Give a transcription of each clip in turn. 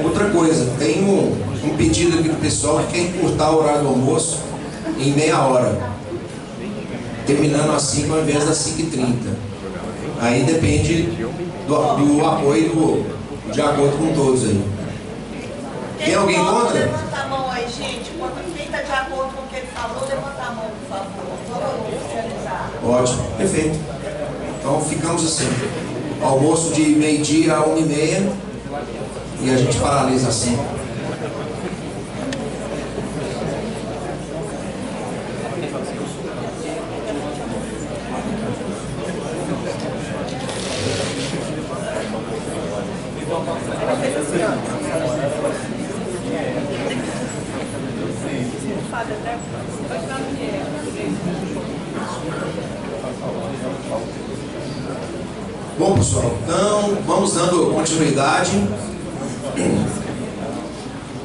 Outra coisa, tem um pedido aqui do pessoal que quer encurtar o horário do almoço em meia hora, terminando às 5 ao invés das 5h30. Aí depende do apoio de acordo com todos aí. Tem alguém contra? Levanta a mão aí, gente. Quem está de acordo com o que ele falou, levanta a mão, por favor. Vamos oficializar. Ótimo, perfeito. Então ficamos assim. Almoço de meio-dia a 1h30 e a gente paralisa assim. Bom, pessoal, então vamos dando continuidade.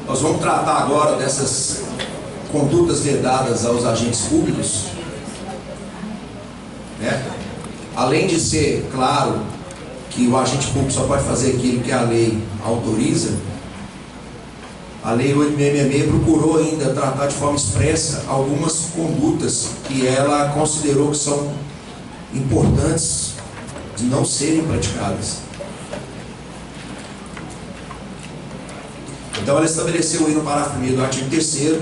Nós vamos tratar agora dessas condutas vedadas aos agentes públicos, né? Além de ser claro que o agente público só pode fazer aquilo que a lei autoriza, a Lei 8.666 procurou ainda tratar de forma expressa algumas condutas que ela considerou que são importantes de não serem praticadas. Então ela estabeleceu aí no parágrafo 1º do artigo 3º,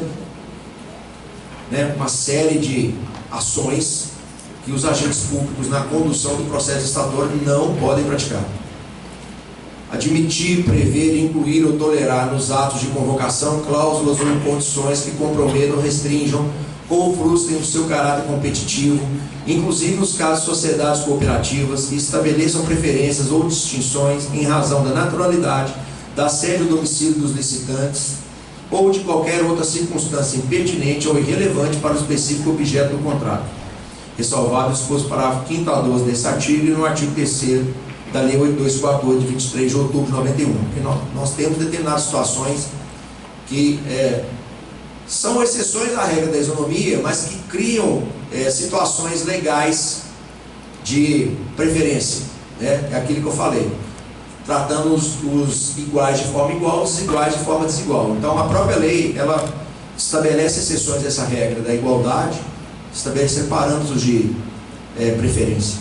né, uma série de ações que os agentes públicos na condução do processo estatuário não podem praticar. Admitir, prever, incluir ou tolerar nos atos de convocação cláusulas ou condições que comprometam, restringam ou frustrem o seu caráter competitivo, inclusive nos casos de sociedades cooperativas, e estabeleçam preferências ou distinções em razão da naturalidade, da sede ou domicílio dos licitantes, ou de qualquer outra circunstância impertinente ou irrelevante para o específico objeto do contrato, ressalvado o disposto parágrafo 5º a 12 desse artigo e no artigo 3º da Lei 8.248, de 23 de outubro de 91. Porque nós temos determinadas situações que são exceções à regra da isonomia, mas que criam situações legais de preferência, né? É aquilo que eu falei, tratando os iguais de forma igual, os desiguais de forma desigual. Então a própria lei, ela estabelece exceções dessa regra da igualdade, estabelecendo parâmetros de preferência.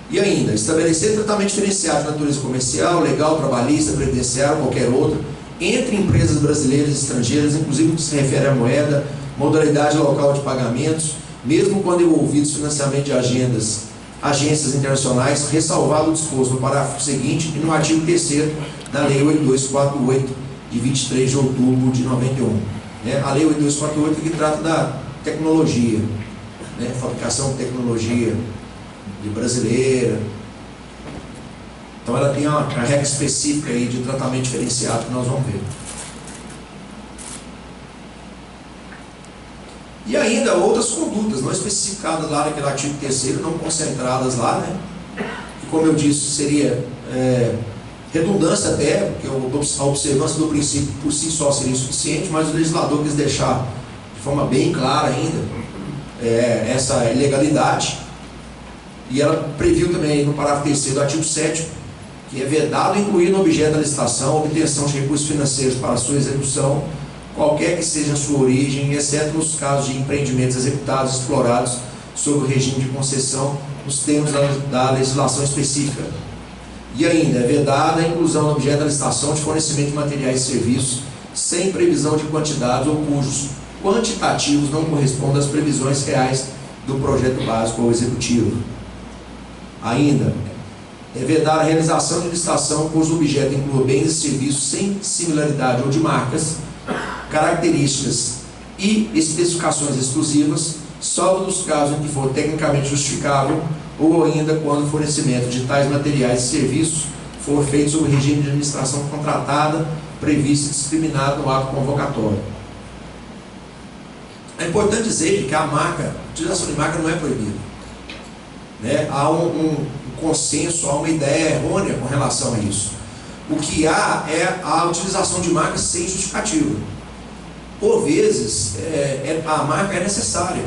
E ainda, estabelecer tratamento diferenciado de natureza comercial, legal, trabalhista, previdenciário, qualquer outro, entre empresas brasileiras e estrangeiras, inclusive no que se refere à moeda, modalidade local de pagamentos, mesmo quando envolvidos financiamento de agências internacionais, ressalvado o disposto no parágrafo seguinte e no artigo 3º da Lei 8.248, de 23 de outubro de 91. A Lei 8.248 que trata da tecnologia, né? Fabricação de tecnologia brasileira. Então ela tem uma regra específica aí de tratamento diferenciado que nós vamos ver. E ainda outras condutas não especificadas lá naquele artigo 3º, não concentradas lá, né? Que, como eu disse, seria redundância até, porque a observância do princípio por si só seria insuficiente, mas o legislador quis deixar de forma bem clara ainda essa ilegalidade. E ela previu também no parágrafo 3º do artigo 7º que é vedado incluir no objeto da licitação a obtenção de recursos financeiros para sua execução, qualquer que seja a sua origem, exceto nos casos de empreendimentos executados e explorados sob o regime de concessão nos termos da legislação específica. E ainda é vedada a inclusão no objeto da licitação de fornecimento de materiais e serviços sem previsão de quantidades ou cujos quantitativos não correspondem às previsões reais do projeto básico ou executivo. Ainda é vedar a realização de licitação cujo objeto inclua bens e serviços sem similaridade ou de marcas, características e especificações exclusivas, salvo nos casos em que for tecnicamente justificável ou ainda quando o fornecimento de tais materiais e serviços for feito sob o regime de administração contratada, previsto e discriminado no ato convocatório. É importante dizer que a utilização de marca não é proibida. Há um consenso, há uma ideia errônea com relação a isso. O que há é a utilização de marcas sem justificativa. Por vezes, a marca é necessária,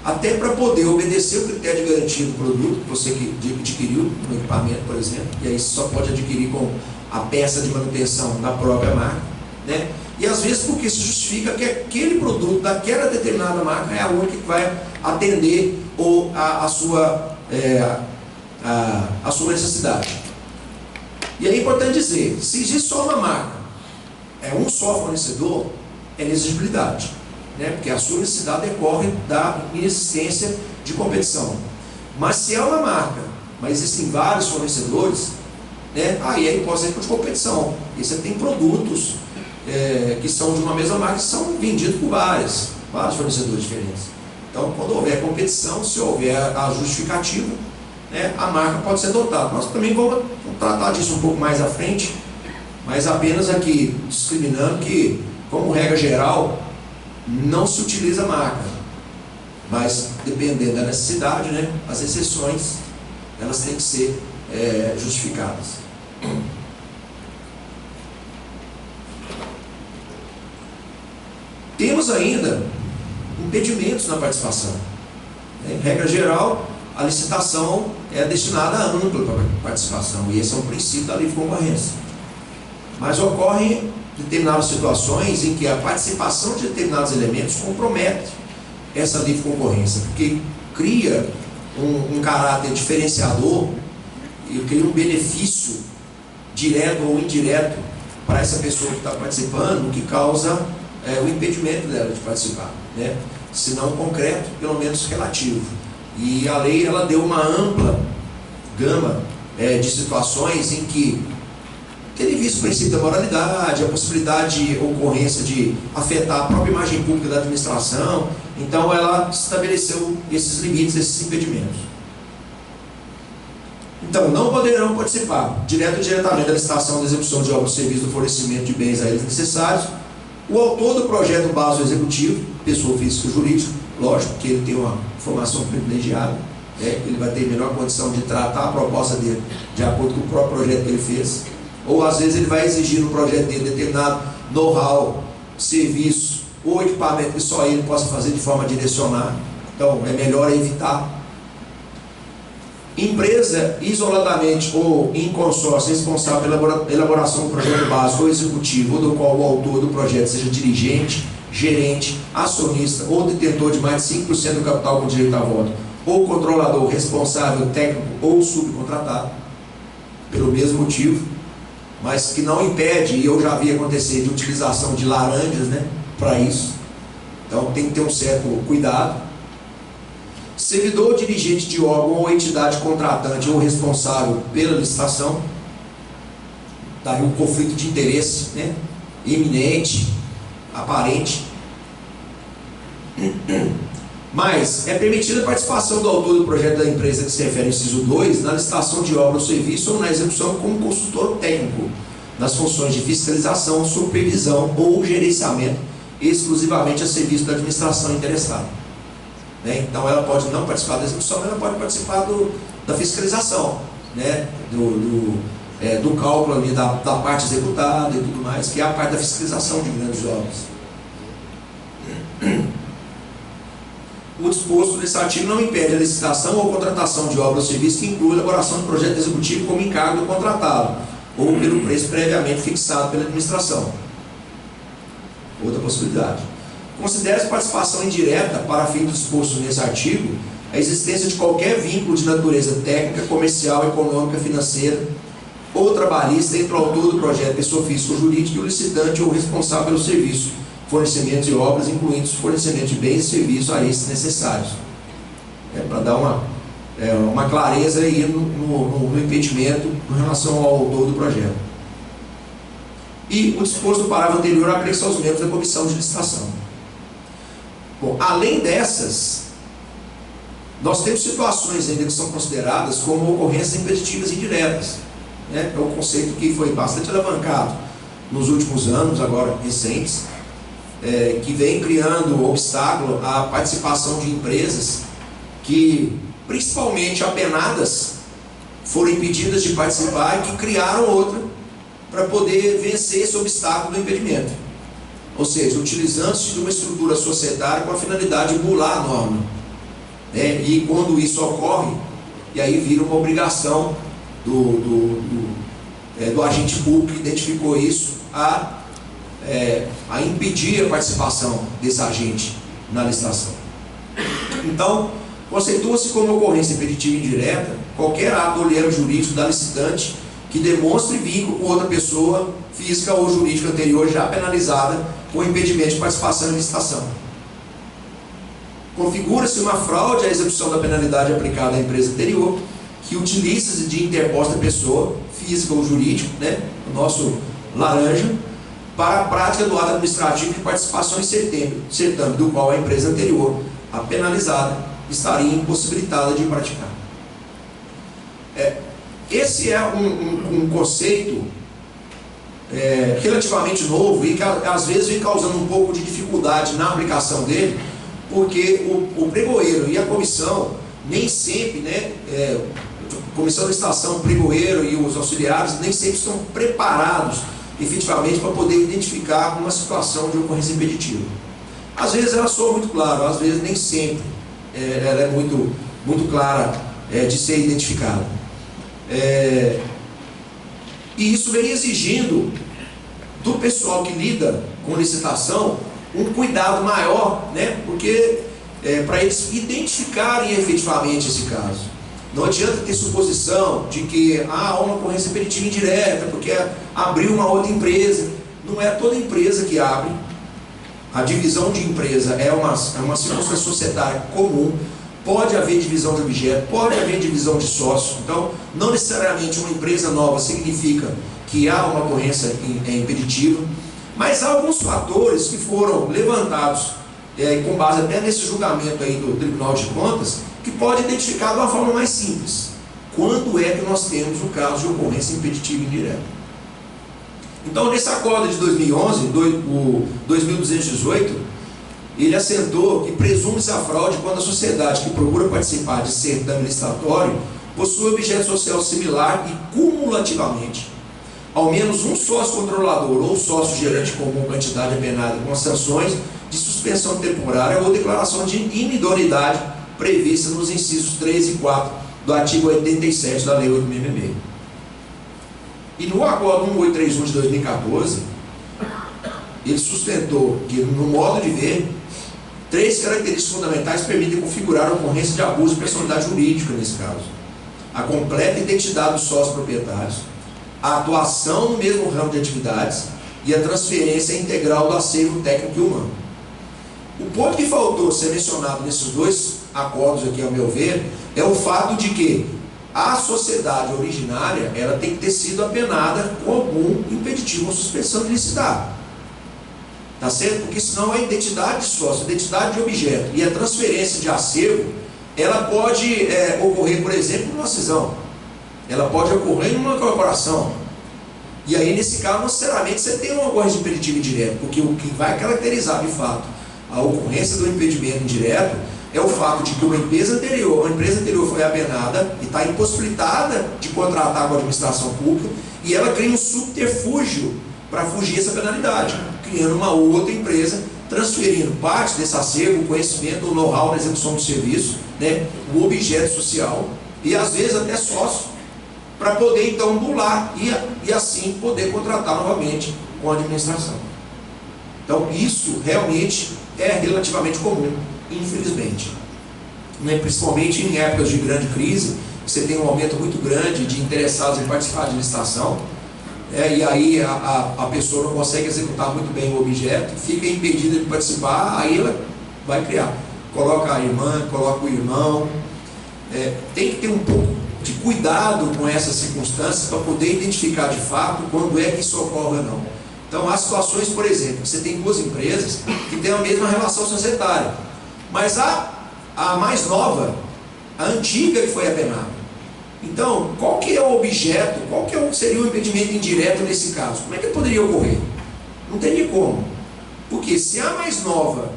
até para poder obedecer o critério de garantia do produto que você adquiriu no equipamento, por exemplo, e aí só pode adquirir com a peça de manutenção da própria marca, né? E às vezes porque se justifica que aquele produto daquela determinada marca é a única que vai atender a sua necessidade. E é importante dizer, se existe só uma marca, um só fornecedor, é inexigibilidade, né? Porque a sua necessidade decorre da inexistência de competição. Mas se é uma marca, mas existem vários fornecedores, né? Aí é hipótese de competição. E você tem produtos que são de uma mesma marca, que são vendidos por vários fornecedores diferentes. Então, quando houver competição, se houver a justificativa, né, a marca pode ser adotada. Nós também vamos tratar disso um pouco mais à frente, mas apenas aqui discriminando que, como regra geral, não se utiliza a marca, mas dependendo da necessidade, né, as exceções elas têm que ser justificadas. Temos ainda impedimentos na participação. Em regra geral, a licitação é destinada à ampla participação, e esse é um princípio da livre concorrência. Mas ocorrem determinadas situações em que a participação de determinados elementos compromete essa livre concorrência, porque cria um caráter diferenciador e cria um benefício direto ou indireto para essa pessoa que está participando, que causa o impedimento dela de participar, né? Se não concreto, pelo menos relativo. E a lei ela deu uma ampla gama de situações em que, tendo visto o princípio da moralidade, a possibilidade de ocorrência de afetar a própria imagem pública da administração, então ela estabeleceu esses limites, esses impedimentos. Então, não poderão participar, direto ou diretamente, da licitação, da execução de obras, serviços, do fornecimento de bens a eles necessários, o autor do projeto base executivo, pessoa física ou jurídica, lógico que ele tem uma formação privilegiada, né? Ele vai ter melhor condição de tratar a proposta dele de acordo com o próprio projeto que ele fez, ou às vezes ele vai exigir no projeto dele determinado know-how, serviço ou equipamento que só ele possa fazer de forma a direcionar. Então é melhor evitar. Empresa isoladamente ou em consórcio responsável pela elaboração do projeto básico ou executivo, do qual o autor do projeto seja dirigente, gerente, acionista ou detentor de mais de 5% do capital com direito a voto, ou controlador, responsável, técnico ou subcontratado, pelo mesmo motivo, mas que não impede, e eu já vi acontecer, de utilização de laranjas, né, para isso. Então tem que ter um certo cuidado. Servidor ou dirigente de órgão ou entidade contratante ou responsável pela licitação, daí um conflito de interesse, né, iminente, aparente. Mas é permitida a participação do autor do projeto da empresa que se refere ao inciso 2 na licitação de obra ou serviço ou na execução como consultor técnico, nas funções de fiscalização, supervisão ou gerenciamento, exclusivamente a serviço da administração interessada. Então ela pode não participar da execução, mas ela pode participar da fiscalização, né? do cálculo ali da parte executada e tudo mais, que é a parte da fiscalização de grandes obras. O disposto nesse artigo não impede a licitação ou contratação de obra ou serviço que inclua a elaboração do projeto executivo como encargo do contratado, ou pelo preço previamente fixado pela administração. Outra possibilidade. Considera-se participação indireta, para fim do disposto nesse artigo, a existência de qualquer vínculo de natureza técnica, comercial, econômica, financeira ou trabalhista entre o autor do projeto, pessoa física ou jurídica, e o licitante ou responsável pelo serviço, fornecimento de obras, incluindo os fornecimentos de bens e serviços a esses necessários. Para dar uma clareza aí no impedimento em relação ao autor do projeto. E o disposto do parágrafo anterior aplica-se aos membros da comissão de licitação. Bom, além dessas, nós temos situações ainda que são consideradas como ocorrências impeditivas indiretas, né? É um conceito que foi bastante alavancado nos últimos anos, agora recentes, que vem criando obstáculo à participação de empresas que, principalmente apenadas, foram impedidas de participar e que criaram outra para poder vencer esse obstáculo do impedimento. Ou seja, utilizando-se de uma estrutura societária com a finalidade de burlar a norma. E quando isso ocorre, e aí vira uma obrigação do agente público que identificou isso a impedir a participação desse agente na licitação. Então, conceitua-se como ocorrência impeditiva indireta qualquer ato ou lero jurídico da licitante que demonstre vínculo com outra pessoa física ou jurídica anterior já penalizada com impedimento de participação em licitação. Configura-se uma fraude à execução da penalidade aplicada à empresa anterior que utiliza-se de interposta pessoa física ou jurídica, né, o nosso laranja, para a prática do ato administrativo de participação em certame, do qual a empresa anterior, a penalizada, estaria impossibilitada de praticar. Esse é um conceito relativamente novo e que às vezes vem causando um pouco de dificuldade na aplicação dele, porque o pregoeiro e a comissão nem sempre, né, comissão de licitação, o pregoeiro e os auxiliares nem sempre estão preparados efetivamente para poder identificar uma situação de ocorrência impeditiva. Às vezes ela soa muito clara, às vezes nem sempre ela é muito clara de ser identificada. E isso vem exigindo do pessoal que lida com licitação um cuidado maior, né? Porque para eles identificarem efetivamente esse caso. Não adianta ter suposição de que há uma ocorrência impeditiva indireta, porque abriu uma outra empresa. Não é toda empresa que abre. A divisão de empresa é uma circunstância societária comum. Pode haver divisão de objeto, pode haver divisão de sócio. Então, não necessariamente uma empresa nova significa que há uma ocorrência impeditiva. Mas há alguns fatores que foram levantados com base até nesse julgamento aí do Tribunal de Contas, que pode identificar de uma forma mais simples. Quando é que nós temos o caso de ocorrência impeditiva indireta? Então, nesse acordo de 2011, o 2218, ele assentou que presume-se a fraude quando a sociedade que procura participar de certame licitatório possui objeto social similar e cumulativamente ao menos um sócio controlador ou sócio gerente comum quantidade apenada com sanções de suspensão temporária ou declaração de inidoneidade prevista nos incisos 3 e 4 do artigo 87 da Lei 8.666. E no acordo 1831 de 2014, ele sustentou que, no modo de ver, 3 características fundamentais permitem configurar a ocorrência de abuso de personalidade jurídica nesse caso: a completa identidade dos sócios proprietários, a atuação no mesmo ramo de atividades e a transferência integral do acervo técnico e humano. O ponto que faltou ser mencionado nesses dois acordos aqui, ao meu ver, é o fato de que a sociedade originária ela tem que ter sido apenada com algum impeditivo ou suspensão de licitar. Tá certo? Porque senão a identidade de sócio, a identidade de objeto e a transferência de acervo, ela pode ocorrer, por exemplo, numa cisão. Ela pode ocorrer em uma corporação. E aí, nesse caso, não necessariamente você tem uma ocorrência impeditiva indireta, porque o que vai caracterizar, de fato, a ocorrência do impedimento indireto é o fato de que uma empresa anterior foi apenada e está impossibilitada de contratar com a administração pública e ela cria um subterfúgio para fugir dessa penalidade, criando uma outra empresa, transferindo parte desse acervo, conhecimento, o know-how na execução do serviço, né, o objeto social e às vezes até sócio, para poder então bular e assim poder contratar novamente com a administração. Então isso realmente é relativamente comum, infelizmente, né? Principalmente em épocas de grande crise, você tem um aumento muito grande de interessados em participar de licitação, e aí a pessoa não consegue executar muito bem o objeto, fica impedida de participar, aí ela vai criar, coloca a irmã, coloca o irmão. Tem que ter um pouco de cuidado com essas circunstâncias para poder identificar de fato quando é que isso ocorre ou não. Então há situações, por exemplo, que você tem duas empresas que têm a mesma relação societária, mas a mais nova, a antiga que foi apenada. Então, qual que é o objeto, qual que seria o impedimento indireto nesse caso? Como é que poderia ocorrer? Não teria como. Porque se a mais nova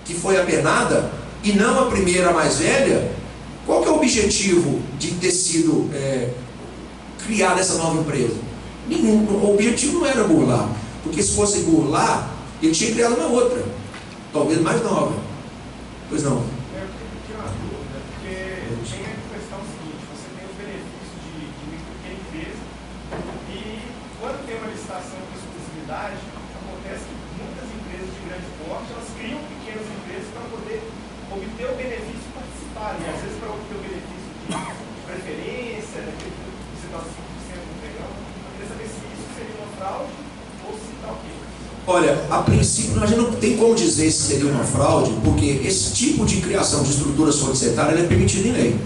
que foi apenada e não a primeira, a mais velha, qual que é o objetivo de ter sido criada essa nova empresa? Nenhum. O objetivo não era burlar. Porque se fosse burlar, ele tinha criado uma outra, talvez mais nova. Pois não? Eu tenho uma dúvida, porque tem a questão seguinte: você tem os benefícios de micro pequena empresa e está 5% do pregão, eu queria saber se isso seria uma fraude ou se está ok. Olha, a princípio a gente não tem como dizer se seria uma fraude, porque esse tipo de criação de estrutura societária é permitido em lei,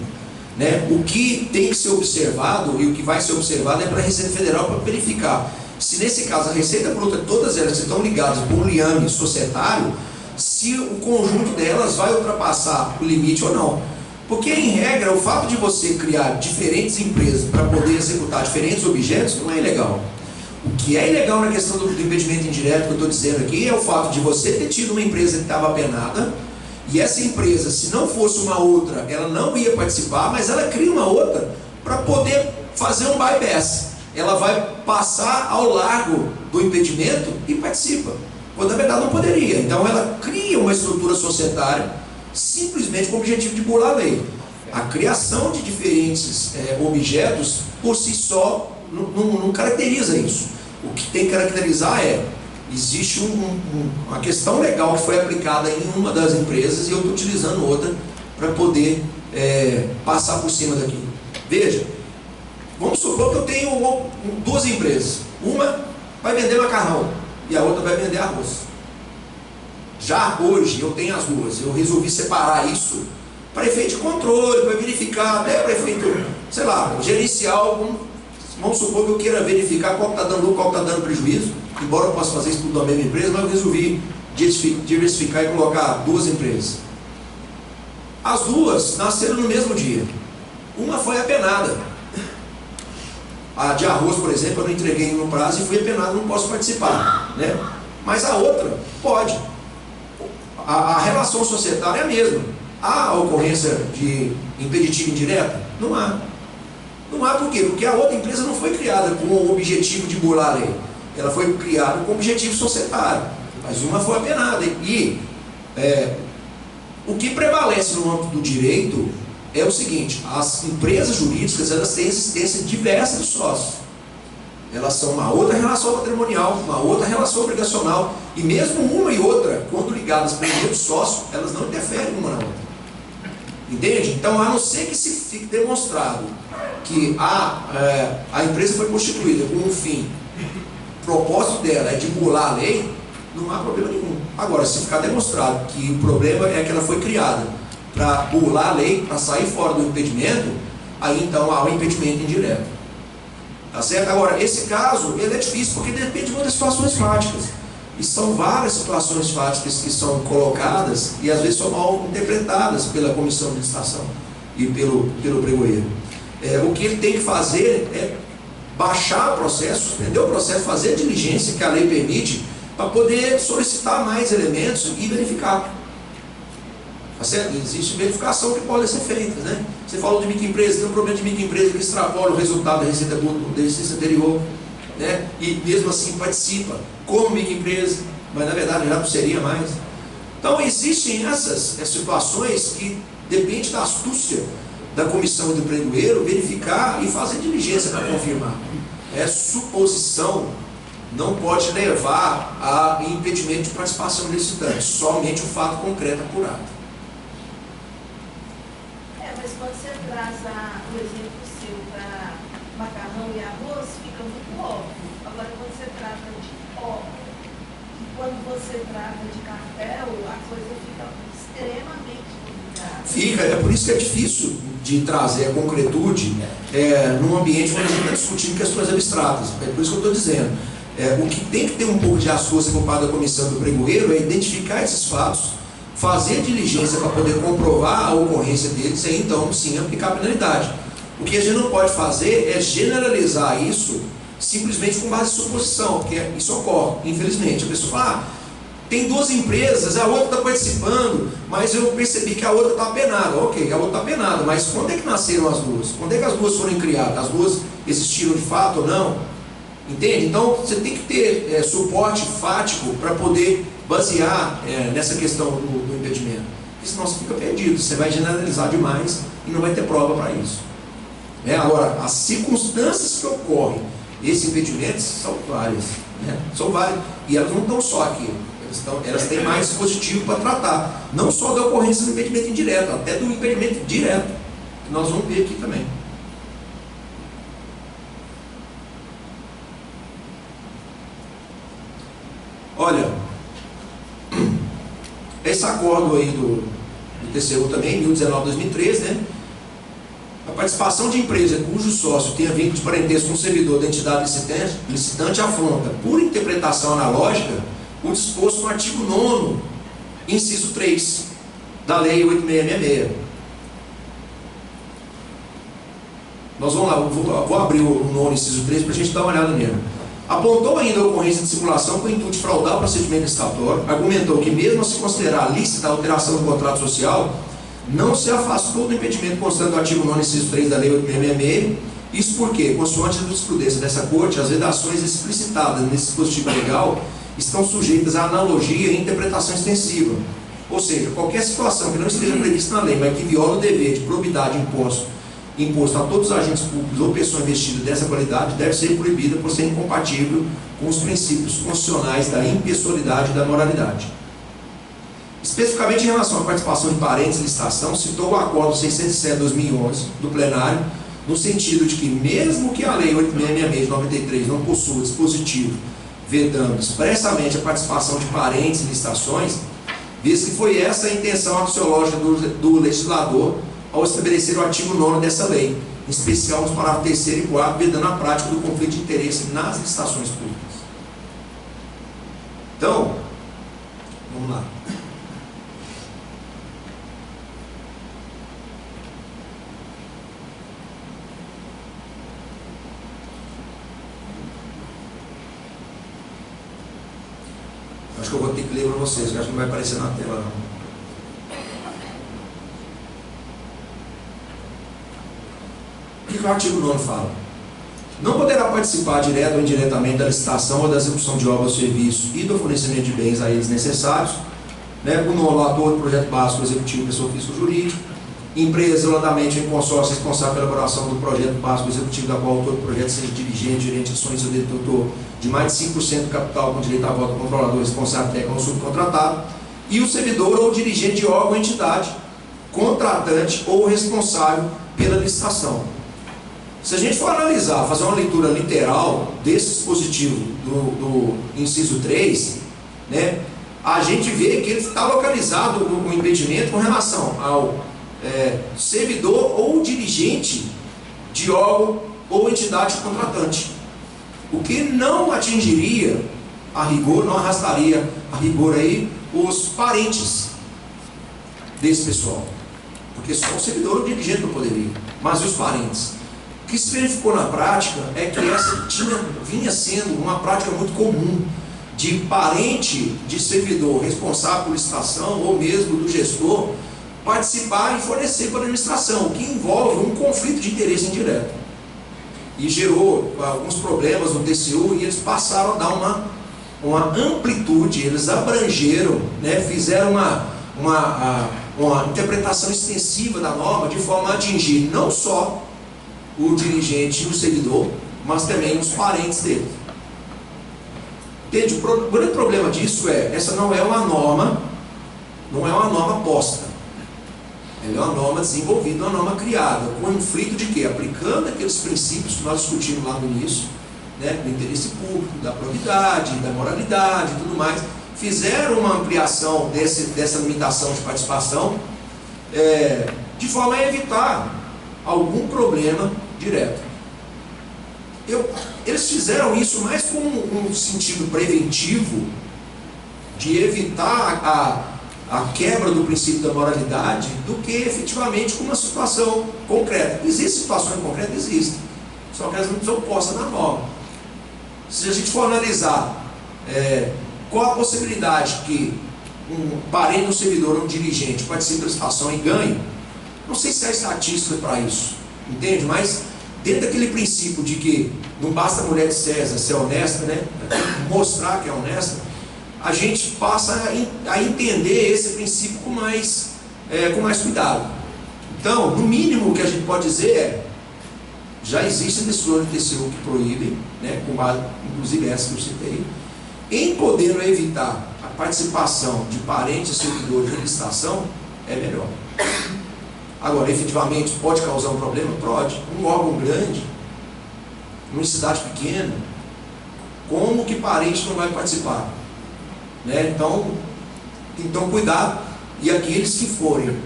né? O que tem que ser observado e o que vai ser observado é para a Receita Federal para verificar se nesse caso a Receita Bruta, todas elas estão ligadas por um liame societário, se o conjunto delas vai ultrapassar o limite ou não. Porque, em regra, o fato de você criar diferentes empresas para poder executar diferentes objetos não é ilegal. O que é ilegal na questão do impedimento indireto que eu estou dizendo aqui é o fato de você ter tido uma empresa que estava penada e essa empresa, se não fosse uma outra, ela não ia participar, mas ela cria uma outra para poder fazer um bypass. Ela vai passar ao largo do impedimento e participa, quando na verdade não poderia. Então ela cria uma estrutura societária simplesmente com o objetivo de burlar a lei. A criação de diferentes objetos por si só não caracteriza isso. O que tem que caracterizar existe uma questão legal que foi aplicada em uma das empresas e eu estou utilizando outra para poder passar por cima daquilo. Veja, vamos supor que eu tenho duas empresas. Uma vai vender macarrão e a outra vai vender arroz. Já hoje eu tenho as duas. Eu resolvi separar isso para efeito de controle, para verificar, até para efeito, sei lá, gerencial. Vamos supor que eu queira verificar qual está dando lucro, qual está dando prejuízo. Embora eu possa fazer isso tudo na mesma empresa, mas eu resolvi diversificar e colocar duas empresas. As duas nasceram no mesmo dia. Uma foi apenada. A de arroz, por exemplo, eu não entreguei no prazo e fui apenado, não posso participar, né? Mas a outra pode. A relação societária é a mesma. Há a ocorrência de impeditivo indireto? Não há. Não há por quê? Porque a outra empresa não foi criada com o objetivo de burlar a lei. Ela foi criada com o objetivo societário. Mas uma foi apenada. E o que prevalece no âmbito do direito é o seguinte: as empresas jurídicas, elas têm existência diversa de sócios. Elas são uma outra relação patrimonial, uma outra relação obrigacional, e mesmo uma e outra, quando ligadas pelo mesmo sócio, elas não interferem uma na outra. Entende? Então, a não ser que se fique demonstrado que a empresa foi constituída com um fim, o propósito dela é de burlar a lei, não há problema nenhum. Agora, se ficar demonstrado que o problema é que ela foi criada para burlar a lei, para sair fora do impedimento, aí então há um impedimento indireto. Tá certo? Agora, esse caso, ele é difícil porque depende de muitas situações fáticas. E são várias situações fáticas que são colocadas e às vezes são mal interpretadas pela comissão de licitação e pelo pregoeiro. O que ele tem que fazer é baixar o processo, suspender o processo, fazer a diligência que a lei permite para poder solicitar mais elementos e verificar. Tá certo? Existe verificação que pode ser feita, né? Você falou de microempresa, tem um problema de microempresa que extrapola o resultado da receita bruta da exercício anterior, né? E mesmo assim participa como microempresa, mas na verdade já não seria mais. Então existem essas situações que depende da astúcia da comissão e do pregoeiro verificar e fazer diligência para confirmar. Suposição não pode levar a impedimento de participação licitante, somente o fato concreto apurado. Mas quando você traz o exemplo seu para macarrão e arroz, fica muito óbvio. Agora, quando você trata de obra, e quando você trata de cartel, a coisa fica extremamente complicada. Fica, é por isso que é difícil de trazer a concretude num ambiente onde a gente está discutindo questões abstratas. É por isso que eu estou dizendo. O que tem que ter um pouco de astúcia por parte da comissão do pregoeiro é identificar esses fatos, fazer diligência para poder comprovar a ocorrência deles e então sim aplicar a penalidade. O que a gente não pode fazer é generalizar isso simplesmente com base em suposição, porque isso ocorre, infelizmente. A pessoa fala, tem duas empresas, a outra está participando, mas eu percebi que a outra está penada. Ok, a outra está penada, mas quando é que nasceram as duas? Quando é que as duas foram criadas? As duas existiram de fato ou não? Entende? Então você tem que ter suporte fático para poder basear nessa questão do impedimento. Porque senão você fica perdido, você vai generalizar demais e não vai ter prova para isso. Agora, as circunstâncias que ocorrem esse impedimento são várias. São várias. E elas não estão só aqui. Elas têm mais dispositivo para tratar. Não só da ocorrência do impedimento indireto, até do impedimento direto. Que nós vamos ver aqui também. esse acordo aí do TCU também, 1019/2013, né? A participação de empresa cujo sócio tenha vínculo de parentesco com o servidor da entidade licitante afronta, por interpretação analógica, o disposto no artigo 9º, inciso 3, da Lei 8666. Nós vamos lá, vou abrir o 9º, inciso 3, para a gente dar uma olhada nele. Apontou ainda a ocorrência de simulação com o intuito de fraudar o procedimento licitatório, argumentou que, mesmo a se considerar lícita a alteração do contrato social, não se afastou do impedimento constante do artigo 9º, inciso 3 da Lei 8666. Isso porque, consoante a jurisprudência dessa Corte, as redações explicitadas nesse dispositivo legal estão sujeitas à analogia e interpretação extensiva. Ou seja, qualquer situação que não esteja prevista na lei, mas que viola o dever de probidade imposto a todos os agentes públicos ou pessoa investida dessa qualidade, deve ser proibida por ser incompatível com os princípios constitucionais da impessoalidade e da moralidade. Especificamente em relação à participação de parentes em licitação, citou o acordo 607/2011 do plenário, no sentido de que, mesmo que a Lei 8666 de 93 não possua dispositivo vedando expressamente a participação de parentes em licitações, visto que foi essa a intenção axiológica do legislador ao estabelecer o artigo 9º dessa lei, em especial nos parágrafos 3º e 4º, vedando a prática do conflito de interesse nas licitações públicas. Então, vamos lá. Acho que eu vou ter que ler para vocês, eu acho que não vai aparecer na tela não. O que o artigo 9º fala? Não poderá participar direto ou indiretamente da licitação ou da execução de obras ou serviços e do fornecimento de bens a eles necessários, né, o nono ator do projeto básico executivo, pessoa física ou jurídica, empresa isoladamente em consórcio responsável pela elaboração do projeto básico executivo, da qual o autor do projeto seja dirigente, gerente, acionista ou detentor de mais de 5% do capital com direito a voto do controlador responsável técnico ou subcontratado, e o servidor ou dirigente de órgão ou entidade, contratante ou responsável pela licitação. Se a gente for analisar, fazer uma leitura literal desse dispositivo do inciso 3, né, a gente vê que ele está localizado no impedimento com relação ao servidor ou dirigente de órgão ou entidade contratante. O que não atingiria a rigor, não arrastaria a rigor aí os parentes desse pessoal. Porque só o servidor ou o dirigente não poderia, mas e os parentes? O que se verificou na prática é que essa vinha sendo uma prática muito comum de parente de servidor responsável por licitação ou mesmo do gestor participar e fornecer para a administração, o que envolve um conflito de interesse indireto. E gerou alguns problemas no TCU e eles passaram a dar uma amplitude, eles abrangeram, né, fizeram uma interpretação extensiva da norma de forma a atingir não só o dirigente e o servidor, mas também os parentes dele. Entende? O grande problema disso essa não é uma norma posta. Ela é uma norma desenvolvida, uma norma criada, com o conflito de quê? Aplicando aqueles princípios que nós discutimos lá no início, né, do interesse público, da probidade, da moralidade e tudo mais, fizeram uma ampliação dessa limitação de participação, de forma a evitar algum problema direto. Eles fizeram isso mais como um sentido preventivo de evitar a quebra do princípio da moralidade do que efetivamente com uma situação concreta. Existem situações concretas? Existem. Só que elas não são postas na norma. Se a gente for analisar qual a possibilidade que um parente do servidor ou um dirigente participe da licitação e ganhe, não sei se há estatística para isso, entende? Mas dentro daquele princípio de que não basta a mulher de César ser honesta, né? Mostrar que é honesta, a gente passa a entender esse princípio com mais cuidado. Então, no mínimo o que a gente pode dizer já existem decisões do TCU que proíbem, né, com base, inclusive essa que eu citei, em podendo evitar a participação de parentes e servidores de licitação, é melhor. Agora, efetivamente, pode causar um problema? Pode. Um órgão grande, numa cidade pequena, como que parente não vai participar? Né? Então, Então, cuidado, e aqueles que forem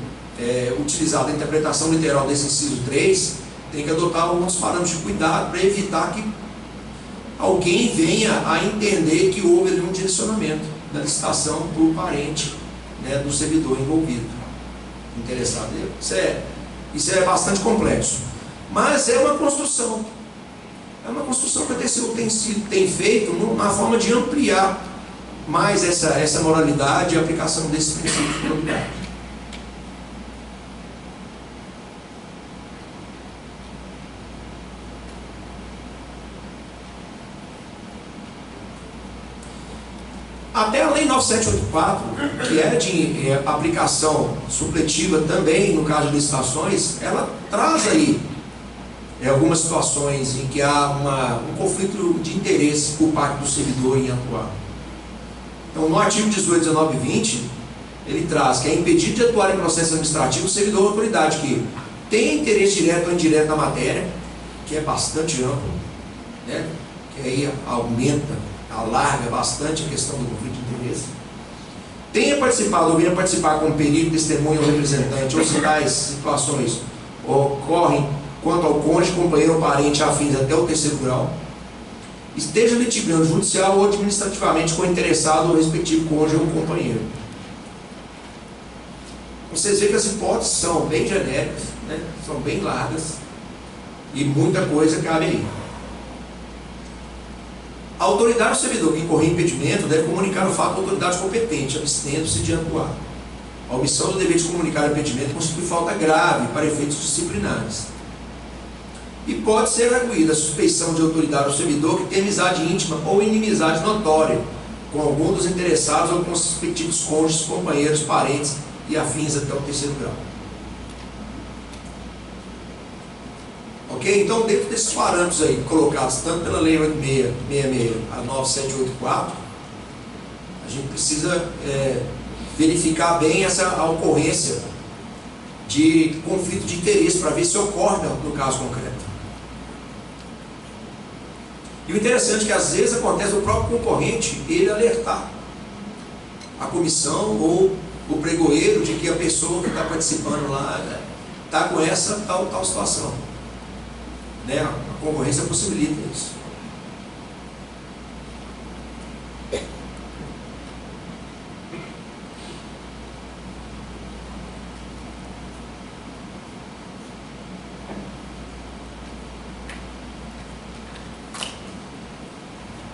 utilizar a interpretação literal desse inciso 3, tem que adotar alguns parâmetros de cuidado para evitar que alguém venha a entender que houve ali um direcionamento da licitação por parente, né, do servidor envolvido, interessado. Isso é bastante complexo, mas é uma construção que a TCU tem feito na forma de ampliar mais essa moralidade e a aplicação desses princípios de probidade. Até a Lei 9784, que é de aplicação supletiva também no caso de licitações, ela traz aí algumas situações em que há um conflito de interesse por parte do servidor em atuar. Então, no artigo 18, 19 e 20, ele traz que é impedido de atuar em processo administrativo o servidor ou autoridade que tem interesse direto ou indireto na matéria, que é bastante amplo, né? Que aí alarga bastante a questão do conflito de interesse. Tenha participado ou venha participar como perito, testemunha ou representante, ou se tais situações ocorrem quanto ao cônjuge, companheiro ou parente afins até o terceiro grau, esteja litigando judicial ou administrativamente com o interessado ou respectivo cônjuge ou companheiro. Vocês veem que as hipóteses são bem genéricas, né? São bem largas e muita coisa cabe aí. A autoridade ou servidor que incorrer em impedimento deve comunicar o fato à autoridade competente, abstendo-se de atuar. A omissão do dever de comunicar o impedimento constitui falta grave para efeitos disciplinares. E pode ser arguída a suspeição de autoridade ao servidor que tem amizade íntima ou inimizade notória com algum dos interessados ou com os respectivos cônjuges, companheiros, parentes e afins até o terceiro grau. Ok? Então, dentro desses parâmetros aí, colocados tanto pela Lei 8666 a 9784, a gente precisa verificar bem a ocorrência de conflito de interesse para ver se ocorre no caso concreto. E o interessante é que às vezes acontece o próprio concorrente ele alertar a comissão ou o pregoeiro de que a pessoa que está participando lá está com essa tal situação. Né? A concorrência possibilita isso.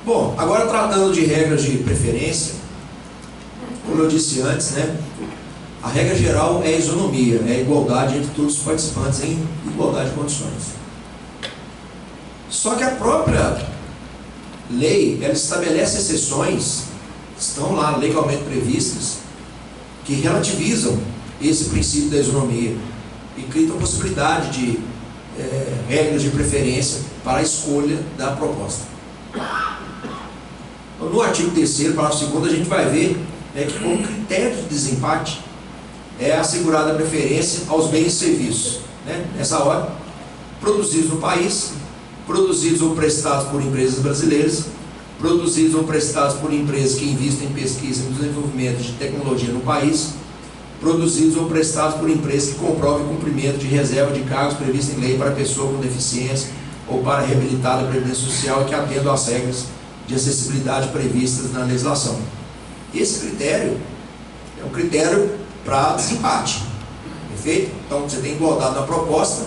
Bom, agora tratando de regras de preferência, como eu disse antes, né? A regra geral é a isonomia, é a igualdade entre todos os participantes em igualdade de condições. Só que a própria lei, ela estabelece exceções, estão lá legalmente previstas, que relativizam esse princípio da isonomia e criam a possibilidade de regras de preferência para a escolha da proposta. Então, no artigo 3º, parágrafo 2º, a gente vai ver que como critério de desempate é assegurada a preferência aos bens e serviços, né? Nessa hora, produzidos no país, produzidos ou prestados por empresas brasileiras, produzidos ou prestados por empresas que investem em pesquisa e desenvolvimento de tecnologia no país, produzidos ou prestados por empresas que comprovem o cumprimento de reserva de cargos prevista em lei para pessoa com deficiência ou para reabilitar a previdência social e que atendam às regras de acessibilidade previstas na legislação. Esse critério é um critério para desempate, perfeito? Então você tem igualdade na proposta,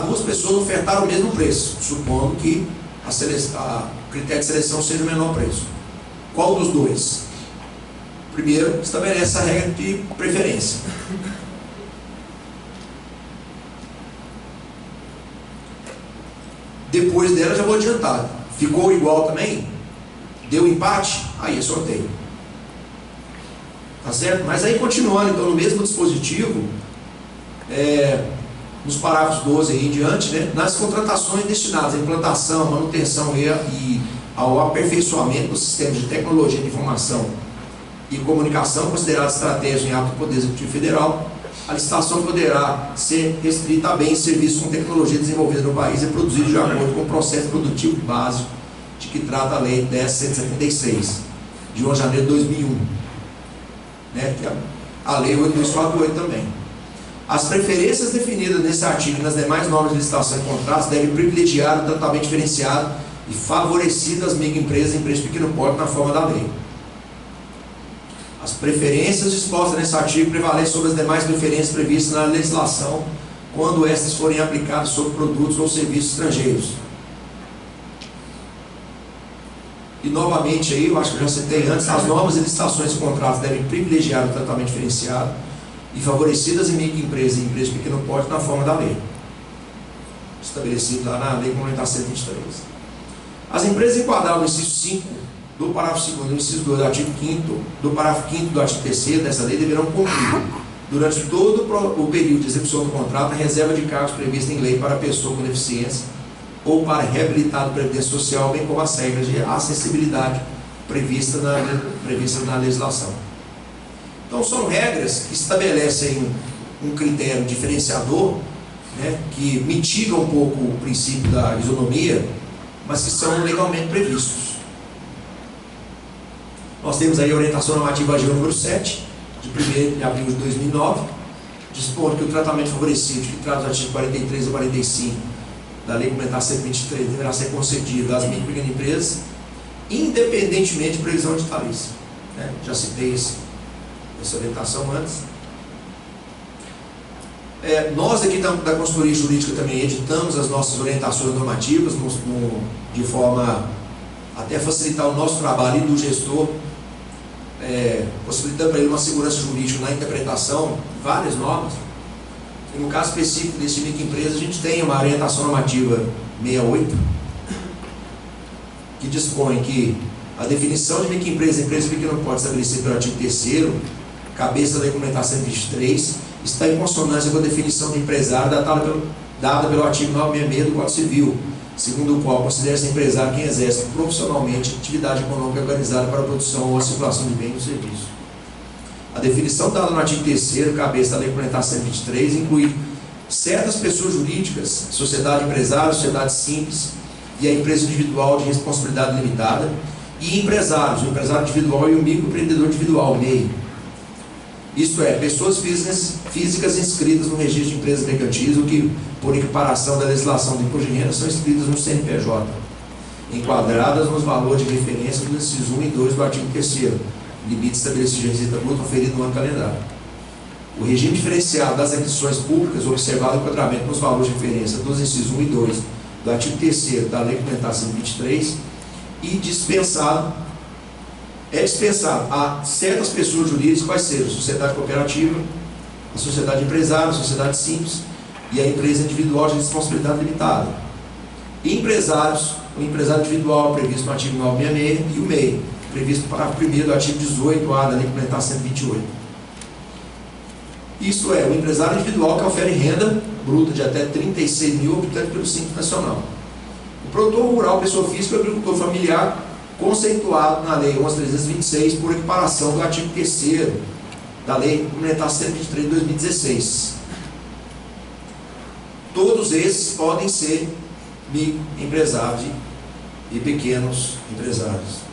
duas pessoas ofertaram o mesmo preço, supondo que o critério de seleção seja o menor preço. Qual dos dois? Primeiro, estabelece a regra de preferência. Depois dela, já vou adiantar. Ficou igual também? Deu empate? Aí é sorteio. Tá certo? Mas aí, continuando, então, no mesmo dispositivo, nos parágrafos 12 e em diante, né, nas contratações destinadas à implantação, manutenção e ao aperfeiçoamento dos sistemas de tecnologia de informação e comunicação considerados estratégicos em âmbito do Poder Executivo Federal, a licitação poderá ser restrita a bens e serviços com tecnologia desenvolvida no país e produzidos de acordo com o processo produtivo básico de que trata a Lei 10.176, de 1 de janeiro de 2001. né, que é a Lei 8.248 também. As preferências definidas nesse artigo e nas demais normas de licitação e contratos devem privilegiar o tratamento diferenciado e favorecido as microempresas e empresas de pequeno porte na forma da lei. As preferências dispostas nesse artigo prevalecem sobre as demais preferências previstas na legislação quando estas forem aplicadas sobre produtos ou serviços estrangeiros. E novamente aí, eu acho que eu já citei antes, as normas de licitações e contratos devem privilegiar o tratamento diferenciado e favorecidas em microempresas e empresas de pequeno porte na forma da lei, estabelecido lá na Lei Complementar 123. As empresas enquadradas no inciso 5 do parágrafo 2º do inciso 2 do artigo 5º, do parágrafo 5º do artigo 3º dessa lei deverão cumprir, durante todo o período de execução do contrato, a reserva de cargos prevista em lei para pessoa com deficiência ou para reabilitado de previdência social, bem como as regras de acessibilidade previstas na legislação. Então, são regras que estabelecem um critério diferenciador, né, que mitiga um pouco o princípio da isonomia, mas que são legalmente previstos. Nós temos aí a orientação normativa AGU número 7, de 1º de abril de 2009, dispõe que o tratamento favorecido, que traz os artigos 43 e 45 da Lei Complementar 123, deverá ser concedido às micro e pequenas empresas, independentemente de previsão editalícia. Né? Já citei essa orientação antes. Nós aqui da consultoria jurídica também editamos as nossas orientações normativas de forma até facilitar o nosso trabalho e do gestor, possibilitando para ele uma segurança jurídica na interpretação de várias normas. E no caso específico desse microempresa, a gente tem uma orientação normativa 68, que dispõe que a definição de microempresa e empresa de pequeno porte estabelecida pelo artigo 3º, cabeça da Lei Complementar 123, está em consonância com a definição de empresário dada pelo artigo 966 do Código Civil, segundo o qual considera-se empresário quem exerce profissionalmente atividade econômica organizada para a produção ou a circulação de bens ou serviços. A definição dada no artigo 3º, cabeça da Lei Complementar 123, inclui certas pessoas jurídicas, sociedade empresária, sociedade simples e a empresa individual de responsabilidade limitada, e empresários, o empresário individual e o microempreendedor individual, MEI. Isto é, pessoas físicas inscritas no registro de empresas mercantis, ou que, por equiparação da legislação do imposto de renda, são inscritas no CNPJ, enquadradas nos valores de referência dos incisos 1 e 2 do artigo 3º, limite estabelecido de receita bruta oferido no ano calendário. O regime diferenciado das aquisições públicas, observado o enquadramento nos valores de referência dos incisos 1 e 2 do artigo 3º da Lei Complementar 123, e dispensado a certas pessoas jurídicas, quais sejam a sociedade cooperativa, a sociedade empresária, a sociedade simples e a empresa individual de responsabilidade limitada. E empresários, o empresário individual previsto no artigo 966 e o MEI, previsto no parágrafo 1º do artigo 18A da Lei Complementar 128. Isto é, o empresário individual que ofere renda bruta de até 36 mil habitantes pelo Simples Nacional. O produtor rural, pessoa física e o agricultor familiar, conceituado na Lei 11.326 por equiparação do artigo 3º da Lei Complementar 123 de 2016. Todos esses podem ser microempresários e pequenos empresários.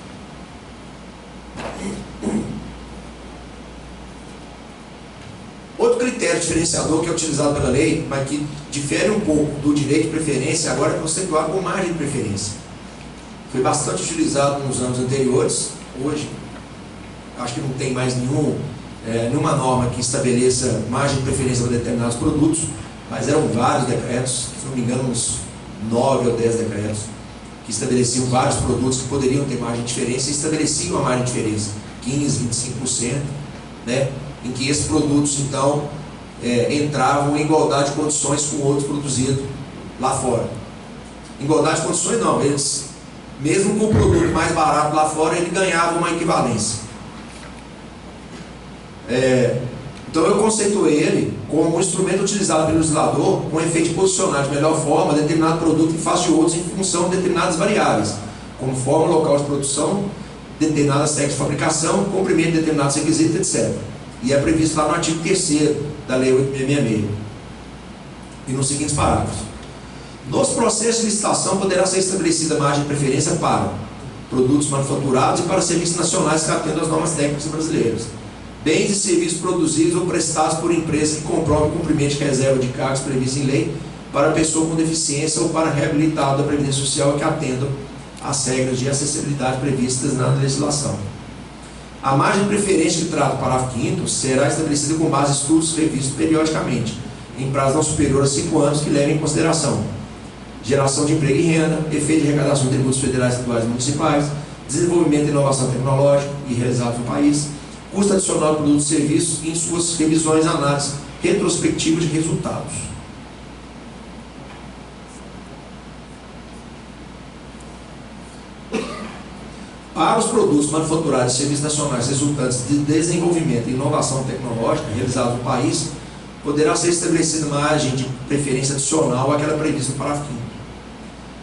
Outro critério diferenciador que é utilizado pela lei, mas que difere um pouco do direito de preferência, agora é conceituado com margem de preferência. Foi bastante utilizado nos anos anteriores. Hoje, acho que não tem mais nenhuma norma que estabeleça margem de preferência para determinados produtos, mas eram vários decretos, se não me engano, uns 9 ou 10 decretos, que estabeleciam vários produtos que poderiam ter margem de diferença e estabeleciam a margem de diferença, 15%, 25%, né, em que esses produtos, então, entravam em igualdade de condições com outros produzidos lá fora. Igualdade de condições não, eles, mesmo com o produto mais barato lá fora, ele ganhava uma equivalência. Então eu conceituei ele como um instrumento utilizado pelo legislador com o efeito de posicionar de melhor forma determinado produto em face de outros em função de determinadas variáveis, como forma, local de produção, determinadas técnicas de fabricação, cumprimento de determinados requisitos, etc. E é previsto lá no artigo 3º da Lei 8.666 e nos seguintes parágrafos. Nos processos de licitação poderá ser estabelecida margem de preferência para produtos manufaturados e para serviços nacionais que atendam às normas técnicas brasileiras. bens e serviços produzidos ou prestados por empresas que comprovem o cumprimento de reserva de cargos previstos em lei para pessoa com deficiência ou para reabilitado da Previdência Social que atendam às regras de acessibilidade previstas na legislação. A margem de preferência que trata o parágrafo 5º será estabelecida com base em estudos revistos periodicamente, em prazo não superior a 5 anos, que levem em consideração geração de emprego e renda, efeito de arrecadação de tributos federais, estaduais e municipais, desenvolvimento e inovação tecnológica e realizados no país, custo adicional de produtos e serviços e em suas revisões e análises retrospectivas de resultados. Para os produtos manufaturados e serviços nacionais resultantes de desenvolvimento e inovação tecnológica realizados no país, poderá ser estabelecida margem de preferência adicional àquela prevista no parágrafo 5º.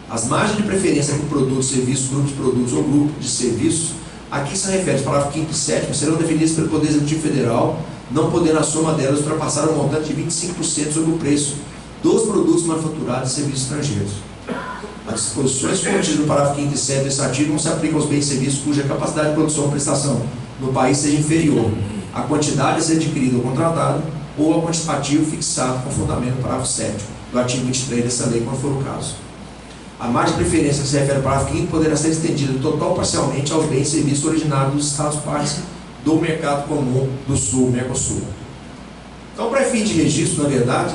As margens de preferência por produtos, serviços, grupos de produtos ou grupo de serviços, aqui se refere aos parágrafos 5º e 7º, serão definidas pelo Poder Executivo Federal, não podendo a soma delas ultrapassar o montante de 25% sobre o preço dos produtos manufaturados e serviços estrangeiros. As disposições contidas no parágrafo 5º e 7º desse artigo não se aplicam aos bens e serviços cuja capacidade de produção ou prestação no país seja inferior à quantidade a ser adquirida ou contratada ou ao quantitativo fixado com fundamento no parágrafo 7º do artigo 23 dessa lei, quando for o caso. A margem de preferência que se refere ao parágrafo 5º poderá ser estendida total ou parcialmente aos bens e serviços originados dos Estados-partes do Mercado Comum do Sul, Mercosul. Então, para fim de registro, na verdade,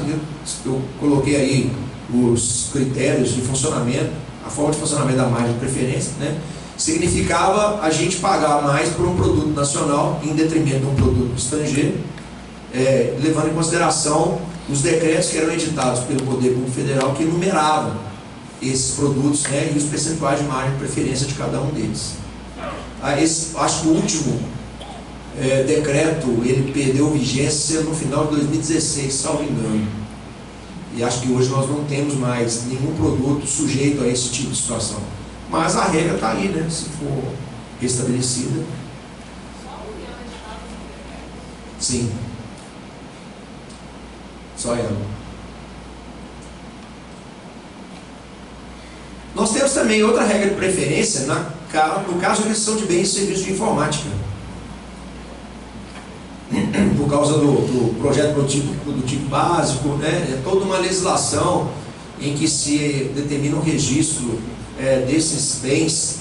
eu coloquei aí os critérios de funcionamento, a forma de funcionamento da margem de preferência, né? Significava a gente pagar mais por um produto nacional em detrimento de um produto estrangeiro, levando em consideração os decretos que eram editados pelo Poder Público Federal que enumeravam esses produtos, né, e os percentuais de margem de preferência de cada um deles. Acho que o último decreto ele perdeu vigência no final de 2016, salvo engano. E acho que hoje nós não temos mais nenhum produto sujeito a esse tipo de situação. Mas a regra está aí, né, se for restabelecida. Só a União de Estados. Sim. Só ela. Nós temos também outra regra de preferência no caso de aquisição de bens e serviços de informática. Por causa do projeto produtivo básico, né? É toda uma legislação em que se determina o registro desses bens,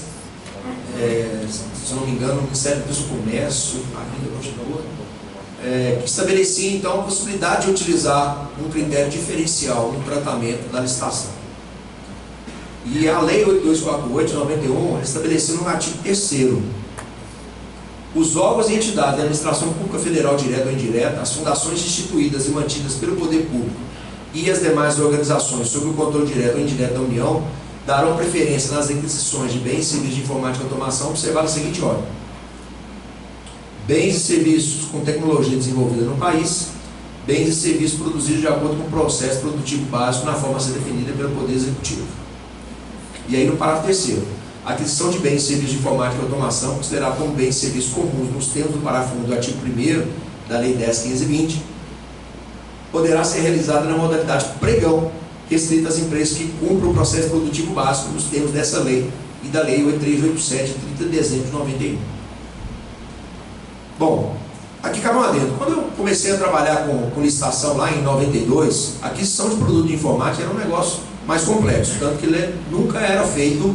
se não me engano, o Ministério do Comércio ainda continua, que estabelecia então a possibilidade de utilizar um critério diferencial no tratamento da licitação. E a Lei 8248 de 91 estabeleceu no artigo 3º: os órgãos e entidades da administração pública federal, direta ou indireta, as fundações instituídas e mantidas pelo poder público e as demais organizações sob o controle direto ou indireto da União darão preferência nas aquisições de bens e serviços de informática e automação, observada a seguinte ordem: bens e serviços com tecnologia desenvolvida no país, bens e serviços produzidos de acordo com o processo produtivo básico na forma a ser definida pelo Poder Executivo. E aí no parágrafo 3º: a aquisição de bens e serviços de informática e automação, considerado como bens e serviços comuns nos termos do parágrafo 1 do artigo 1º da Lei 10.520, poderá ser realizada na modalidade pregão, restrita às empresas que cumpram o processo produtivo básico nos termos dessa lei e da Lei 8387, de 30 de dezembro de 91. Bom, aqui cabe um adendo. Quando eu comecei a trabalhar com licitação lá em 92, a aquisição de produto de informática era um negócio mais complexo, tanto que ele nunca era feito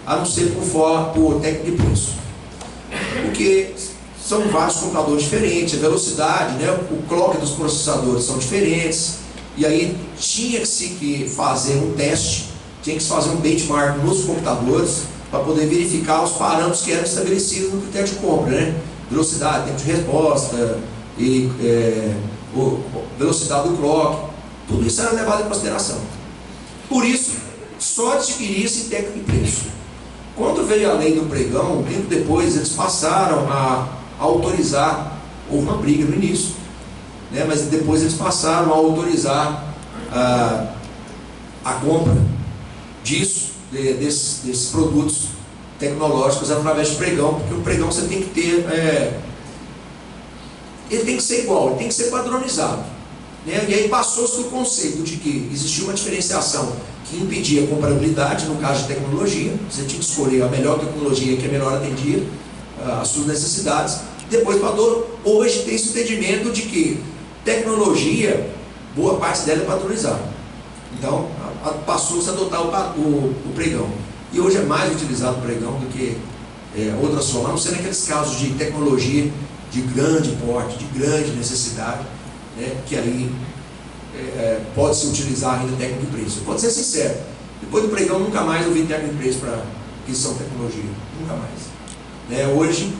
a não ser por técnica de preço, porque são vários computadores diferentes, a velocidade, né, o clock dos processadores são diferentes, e aí tinha que se fazer um teste, tinha que se fazer um benchmark nos computadores para poder verificar os parâmetros que eram estabelecidos no critério de compra, né? Velocidade, tempo de resposta, e velocidade do clock, tudo isso era levado em consideração. Por isso, só adquiria-se técnica de preço. Quando veio a lei do pregão, um tempo depois, eles passaram a autorizar, houve uma briga no início, né, mas depois eles passaram a autorizar a compra desses produtos tecnológicos através de pregão, porque o pregão você tem que ter, ele tem que ser igual, ele tem que ser padronizado, né? E aí passou-se o conceito de que existia uma diferenciação que impedia a comprabilidade no caso de tecnologia, você tinha que escolher a melhor tecnologia que a melhor atendia às suas necessidades. Depois hoje tem esse entendimento de que tecnologia, boa parte dela é padronizada. Então, passou-se a adotar o pregão. E hoje é mais utilizado o pregão do que outras formas, a não ser naqueles casos de tecnologia de grande porte, de grande necessidade, né, que aí pode-se utilizar ainda técnico de preço. Pode ser sincero, depois do pregão nunca mais eu vi técnico de preço para aquisição de tecnologia, nunca mais. Hoje,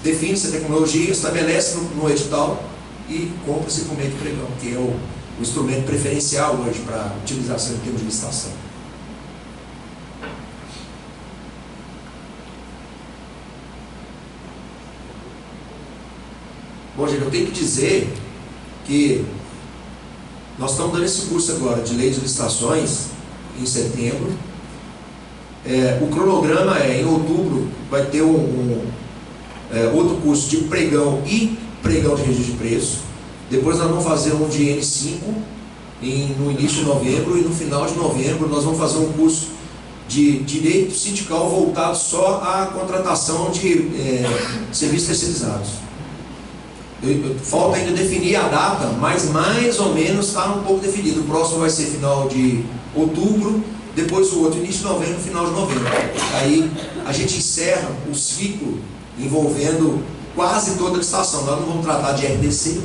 define-se a tecnologia, estabelece no edital e compra-se por meio de pregão, que é o instrumento preferencial hoje para utilização em termos de licitação. Bom, gente, eu tenho que dizer que nós estamos dando esse curso agora de lei de licitações em setembro. O cronograma em outubro vai ter outro curso de pregão e pregão de registro de preço. Depois nós vamos fazer um de N5 no início de novembro, e no final de novembro nós vamos fazer um curso de direito sindical voltado só à contratação de serviços terceirizados. Falta ainda definir a data, mas mais ou menos está um pouco definido. O próximo vai ser final de outubro, depois o outro início de novembro, final de novembro. Aí a gente encerra o ciclo envolvendo quase toda a licitação. Nós não vamos tratar de RDC,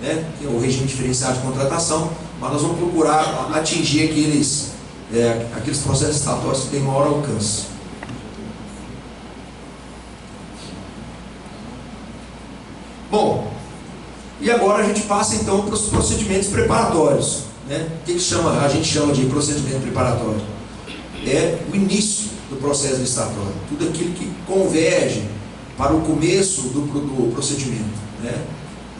né, que é o regime diferenciado de contratação, mas nós vamos procurar atingir aqueles processos licitatórios que têm maior alcance. Bom, e agora a gente passa então para os procedimentos preparatórios, né? O que a gente chama de procedimento preparatório? É o início do processo licitatório, tudo aquilo que converge para o começo do procedimento, né?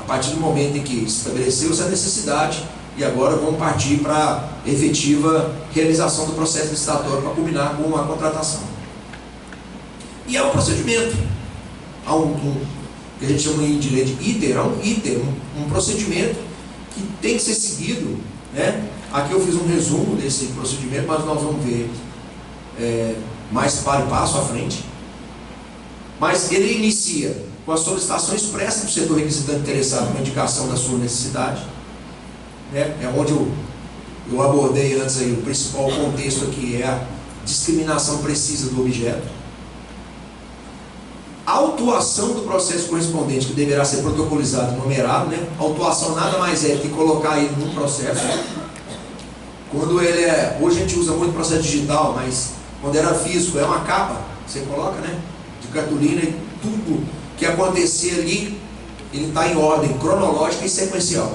A partir do momento em que estabeleceu-se a necessidade, e agora vamos partir para a efetiva realização do processo licitatório para culminar com a contratação. E é um procedimento, há que a gente chama em direito de ITER, um procedimento que tem que ser seguido, né? Aqui eu fiz um resumo desse procedimento, mas nós vamos ver mais para e passo à frente. Mas ele inicia com a solicitação expressa do setor requisitante interessado com a indicação da sua necessidade, né? É onde eu abordei antes aí, o principal contexto aqui é a discriminação precisa do objeto. A autuação do processo correspondente, que deverá ser protocolizado e numerado, né? A autuação nada mais é que colocar ele num processo. Quando ele hoje a gente usa muito processo digital, mas quando era físico, é uma capa, você coloca, né, de cartolina, e tudo que acontecer ali, ele está em ordem cronológica e sequencial.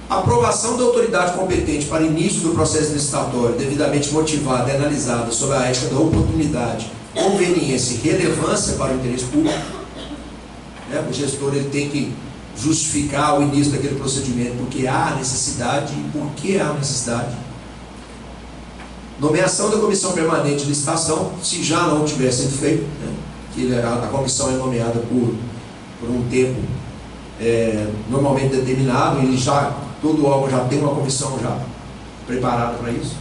A aprovação da autoridade competente para início do processo licitatório, devidamente motivada e analisada sob a ética da oportunidade, conveniência e relevância para o interesse público, né? O gestor ele tem que justificar o início daquele procedimento, porque há necessidade e por que há necessidade. Nomeação da comissão permanente de licitação, se já não tiver sido feito, né? Que a comissão é nomeada por um tempo normalmente determinado, e todo órgão já tem uma comissão já preparada para isso.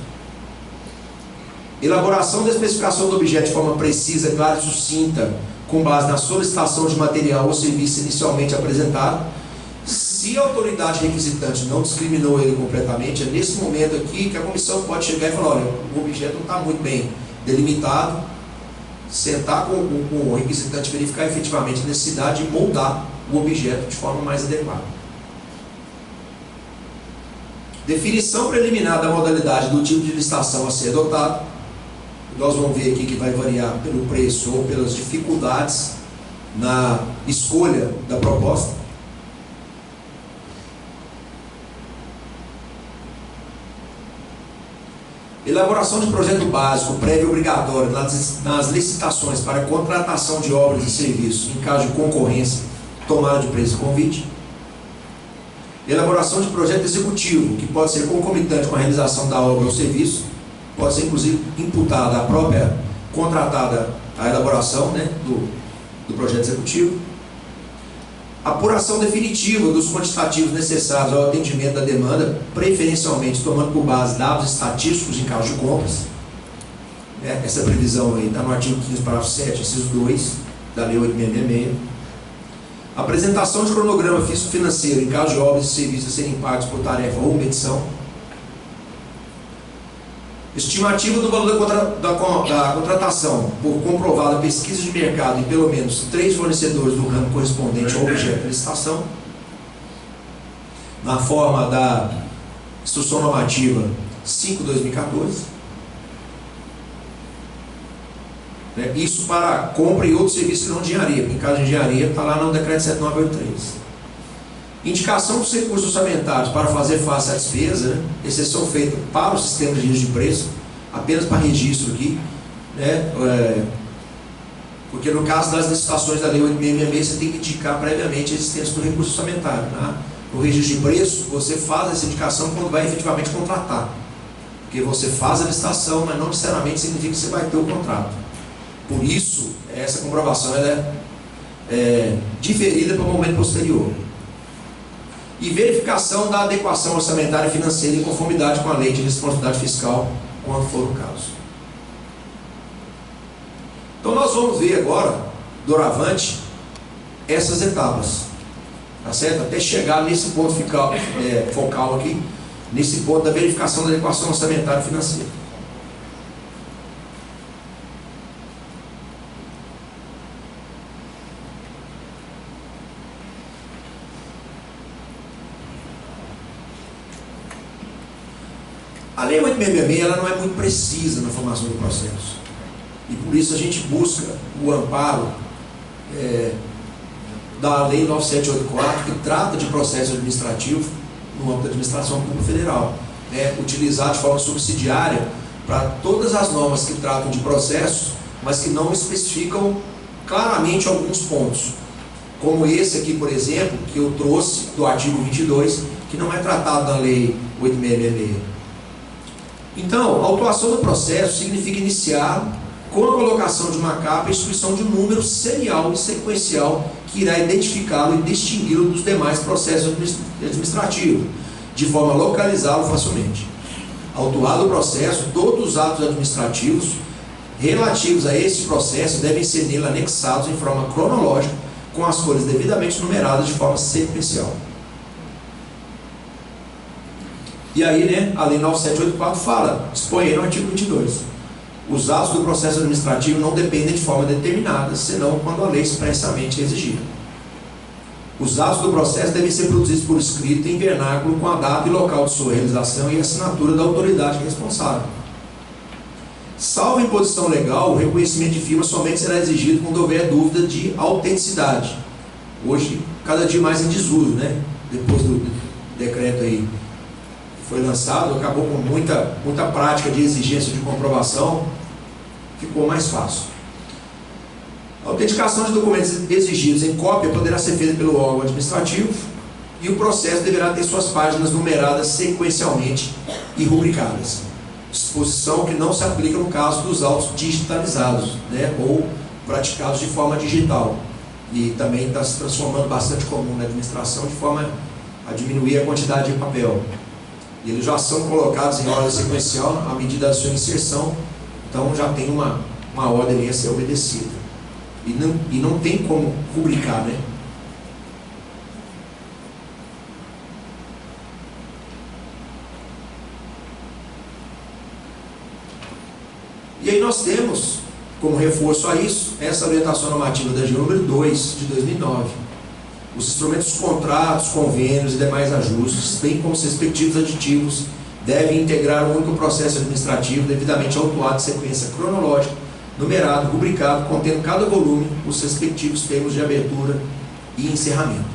Elaboração da especificação do objeto de forma precisa, clara e sucinta, com base na solicitação de material ou serviço inicialmente apresentado. Se a autoridade requisitante não discriminou ele completamente, é nesse momento aqui que a comissão pode chegar e falar: olha, o objeto não está muito bem delimitado, sentar com o requisitante, verificar efetivamente a necessidade de moldar o objeto de forma mais adequada. Definição preliminar da modalidade do tipo de licitação a ser adotado. Nós vamos ver aqui que vai variar pelo preço ou pelas dificuldades na escolha da proposta. Elaboração de projeto básico prévio obrigatório nas licitações para contratação de obras e serviços em caso de concorrência, tomada de preço e convite. Elaboração de projeto executivo, que pode ser concomitante com a realização da obra ou serviço, pode ser inclusive imputada à própria contratada a elaboração, né, do projeto executivo. Apuração definitiva dos quantitativos necessários ao atendimento da demanda, preferencialmente tomando por base dados estatísticos em caso de compras. Essa previsão aí está no artigo 15, parágrafo 7, inciso 2 da Lei 8.666. Apresentação de cronograma físico-financeiro em caso de obras e serviços a serem pagos por tarefa ou medição. Estimativa do valor da contratação por comprovada pesquisa de mercado em pelo menos 3 fornecedores do ramo correspondente ao objeto da licitação, na forma da Instrução Normativa 5/2014. Isso para compra e outros serviços não de engenharia, porque em caso de engenharia está lá no decreto 7983. Indicação dos recursos orçamentários para fazer face à despesa, né? Exceção feita para o sistema de registro de preço, apenas para registro aqui, né? Porque no caso das licitações da Lei 8.666, você tem que indicar previamente a existência do recurso orçamentário. Tá? No registro de preço, você faz essa indicação quando vai efetivamente contratar, porque você faz a licitação, mas não necessariamente significa que você vai ter o contrato. Por isso, essa comprovação ela é diferida para o momento posterior. E verificação da adequação orçamentária e financeira em conformidade com a lei de responsabilidade fiscal, quando for o caso. Então nós vamos ver agora, doravante, essas etapas, tá certo? Até chegar nesse ponto focal aqui, nesse ponto da verificação da adequação orçamentária e financeira. A Lei 8.666 ela não é muito precisa na formação do processo. E por isso a gente busca o amparo da Lei 9784, que trata de processo administrativo no âmbito da administração pública federal. Utilizar de forma subsidiária para todas as normas que tratam de processos, mas que não especificam claramente alguns pontos. Como esse aqui, por exemplo, que eu trouxe do artigo 22, que não é tratado na Lei 8.666. Então, a autuação do processo significa iniciar com a colocação de uma capa e a instituição de um número serial e sequencial que irá identificá-lo e distingui-lo dos demais processos administrativos, de forma a localizá-lo facilmente. Autuado o processo, todos os atos administrativos relativos a esse processo devem ser nele anexados em forma cronológica, com as folhas devidamente numeradas de forma sequencial. E aí, né, a Lei 9784 fala, expõe aí no artigo 22. Os atos do processo administrativo não dependem de forma determinada, senão quando a lei expressamente exigir. Os atos do processo devem ser produzidos por escrito em vernáculo com a data e local de sua realização e a assinatura da autoridade responsável. Salvo imposição legal, o reconhecimento de firma somente será exigido quando houver dúvida de autenticidade. Hoje, cada dia mais em desuso, né? Depois do decreto aí foi lançado, acabou com muita prática de exigência de comprovação, ficou mais fácil. A autenticação de documentos exigidos em cópia poderá ser feita pelo órgão administrativo e o processo deverá ter suas páginas numeradas sequencialmente e rubricadas. Disposição que não se aplica no caso dos autos digitalizados, né, ou praticados de forma digital. E também está se transformando bastante comum na administração de forma a diminuir a quantidade de papel. E eles já são colocados em ordem sequencial à medida da sua inserção, então já tem uma ordem a ser obedecida. E não tem como rubricar, né? E aí nós temos, como reforço a isso, essa orientação normativa da AGI número 2 de 2009. Os instrumentos dos contratos, convênios e demais ajustes, bem como os respectivos aditivos, devem integrar um único processo administrativo devidamente autuado em sequência cronológica, numerado, rubricado, contendo cada volume os respectivos termos de abertura e encerramento.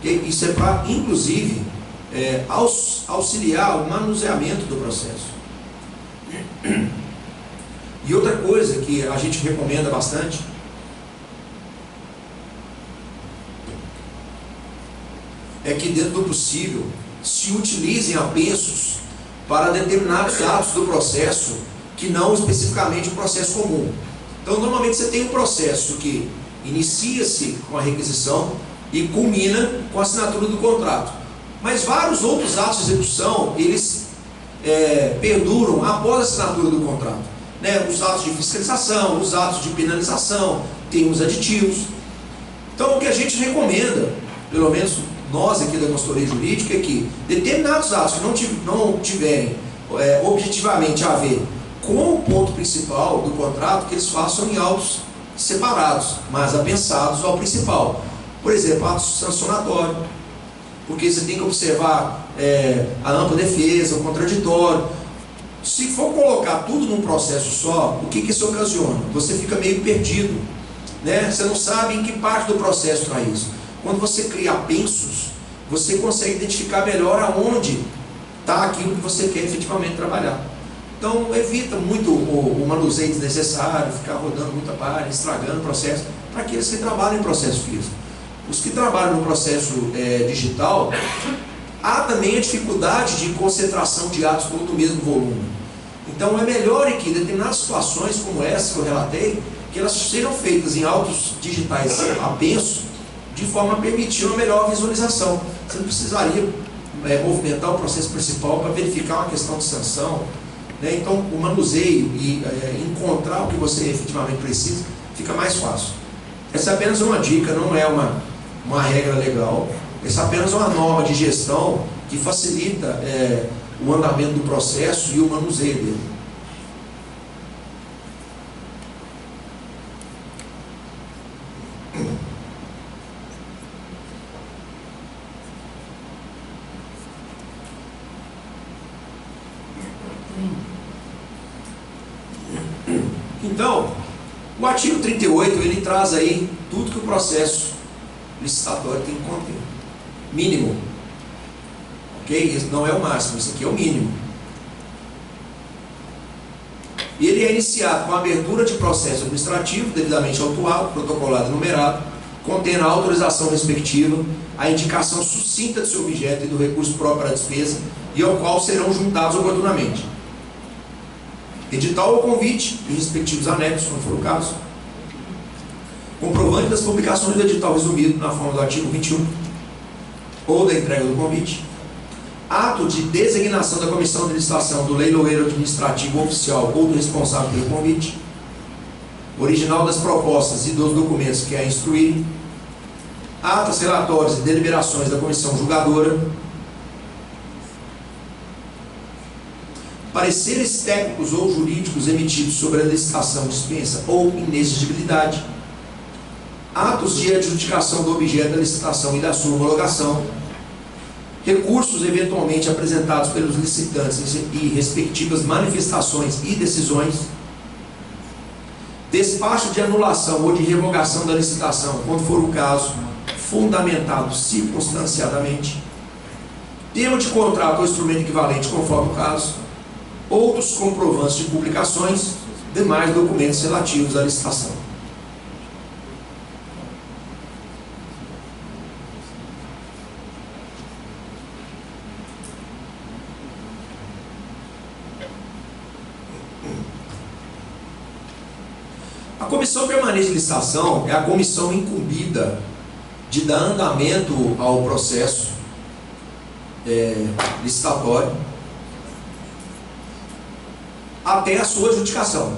Isso é para, inclusive, auxiliar o manuseamento do processo. E outra coisa que a gente recomenda bastante é que, dentro do possível, se utilizem apensos para determinados atos do processo que não especificamente o processo comum. Então, normalmente você tem um processo que inicia-se com a requisição e culmina com a assinatura do contrato. Mas vários outros atos de execução, eles perduram após a assinatura do contrato. Né? Os atos de fiscalização, os atos de penalização, tem os aditivos. Então, o que a gente recomenda, pelo menos nós aqui da consultoria jurídica, é que determinados atos que não tiverem objetivamente a ver com o ponto principal do contrato, que eles façam em autos separados, mas apensados ao principal. Por exemplo, atos sancionatórios, porque você tem que observar a ampla defesa, o contraditório. Se for colocar tudo num processo só, o que isso ocasiona? Você fica meio perdido, né? Você não sabe em que parte do processo está isso. Quando você cria apensos, você consegue identificar melhor aonde está aquilo que você quer efetivamente trabalhar. Então, evita muito o manuseio desnecessário, ficar rodando muita página, estragando o processo, para aqueles que trabalham em processo físico. Os que trabalham no processo digital, há também a dificuldade de concentração de atos todo o mesmo volume. Então, é melhor que em determinadas situações como essa que eu relatei, que elas sejam feitas em autos digitais apensos, de forma a permitir uma melhor visualização. Você não precisaria movimentar o processo principal para verificar uma questão de sanção, né? Então, o manuseio e encontrar o que você efetivamente precisa fica mais fácil. Essa é apenas uma dica, não é uma regra legal. Essa é apenas uma norma de gestão que facilita o andamento do processo e o manuseio dele. Então, o artigo 38, ele traz aí tudo que o processo licitatório tem que conter. Mínimo. Ok? Isso não é o máximo, isso aqui é o mínimo. E ele é iniciado com a abertura de processo administrativo, devidamente autuado, protocolado e numerado, contendo a autorização respectiva, a indicação sucinta do seu objeto e do recurso próprio para a despesa, e ao qual serão juntados oportunamente edital ou convite e respectivos anexos, quando for o caso, comprovante das publicações do edital resumido na forma do artigo 21 ou da entrega do convite, ato de designação da comissão de licitação do leiloeiro administrativo oficial ou do responsável pelo convite, original das propostas e dos documentos que a instruírem, atas, relatórios e deliberações da comissão julgadora, pareceres técnicos ou jurídicos emitidos sobre a licitação, dispensa ou inexigibilidade, atos de adjudicação do objeto da licitação e da sua homologação, recursos eventualmente apresentados pelos licitantes e respectivas manifestações e decisões, despacho de anulação ou de revogação da licitação, quando for o caso, fundamentado circunstanciadamente, termo de contrato ou instrumento equivalente, conforme o caso, outros comprovantes de publicações, demais documentos relativos à licitação. A Comissão Permanente de Licitação é a comissão incumbida de dar andamento ao processo licitatório até a sua adjudicação.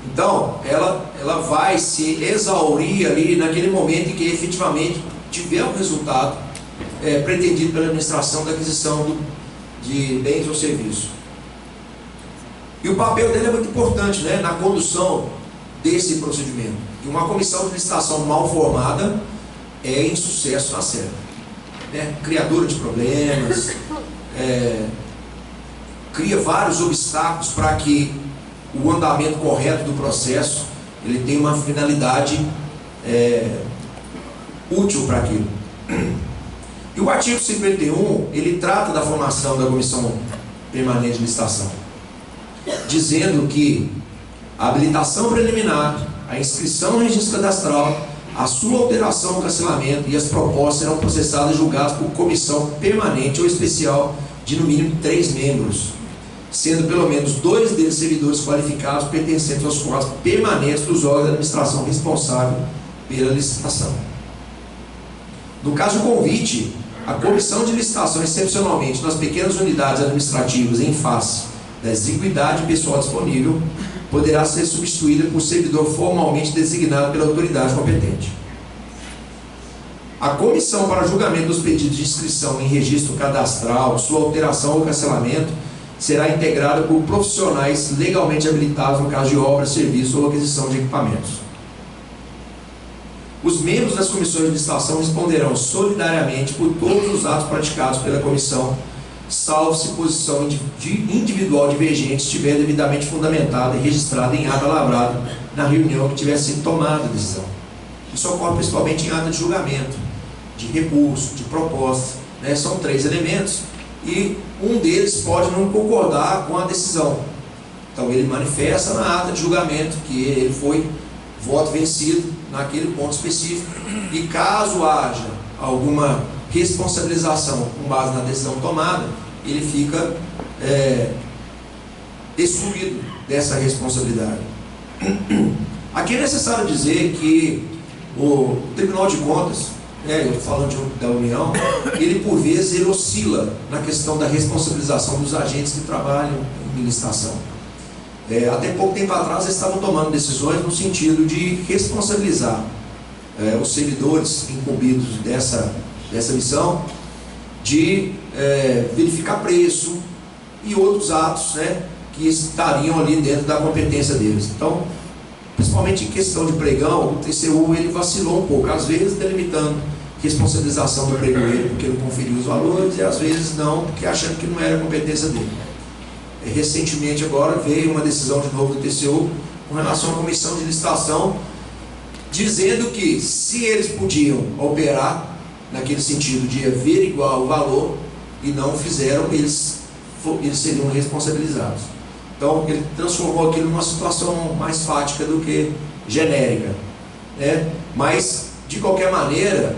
Então, ela vai se exaurir ali naquele momento em que efetivamente tiver o resultado pretendido pela administração da aquisição de bens ou serviços. E o papel dele é muito importante, né, na condução desse procedimento. E uma comissão de licitação mal formada é insucesso na série, né? Criadora de problemas, cria vários obstáculos para que o andamento correto do processo ele tenha uma finalidade útil para aquilo. E o artigo 51, ele trata da formação da Comissão Permanente de Licitação, dizendo que a habilitação preliminar, a inscrição no registro cadastral, a sua alteração ou cancelamento e as propostas serão processadas e julgadas por comissão permanente ou especial de no mínimo 3 membros, sendo pelo menos 2 deles servidores qualificados pertencentes aos quadros permanentes dos órgãos da administração responsável pela licitação. No caso do convite, a comissão de licitação, excepcionalmente nas pequenas unidades administrativas em face da exiguidade pessoal disponível, poderá ser substituída por servidor formalmente designado pela autoridade competente. A comissão para julgamento dos pedidos de inscrição em registro cadastral, sua alteração ou cancelamento, será integrada por profissionais legalmente habilitados no caso de obra, serviço ou aquisição de equipamentos. Os membros das comissões de licitação responderão solidariamente por todos os atos praticados pela comissão, salvo se posição individual divergente estiver devidamente fundamentada e registrada em ata lavrada na reunião que tiver sido tomada a decisão. Isso ocorre principalmente em ata de julgamento, de recurso, de proposta, né? São 3 elementos e um deles pode não concordar com a decisão. Então ele manifesta na ata de julgamento que ele foi voto vencido naquele ponto específico, e caso haja alguma responsabilização com base na decisão tomada, ele fica excluído dessa responsabilidade. Aqui é necessário dizer que o Tribunal de Contas, falando da União, ele por vezes ele oscila na questão da responsabilização dos agentes que trabalham em licitação. Até pouco tempo atrás eles estavam tomando decisões no sentido de responsabilizar os servidores incumbidos dessa missão, de verificar preço e outros atos, né, que estariam ali dentro da competência deles. Então, principalmente em questão de pregão, o TCU ele vacilou um pouco, às vezes delimitando responsabilização do pregoeiro porque ele conferiu os valores, e às vezes não, porque achando que não era competência dele. Recentemente agora veio uma decisão de novo do TCU com relação à comissão de licitação, dizendo que se eles podiam operar naquele sentido de averiguar o valor e não fizeram, eles seriam responsabilizados. Então ele transformou aquilo numa situação mais fática do que genérica, né? Mas de qualquer maneira,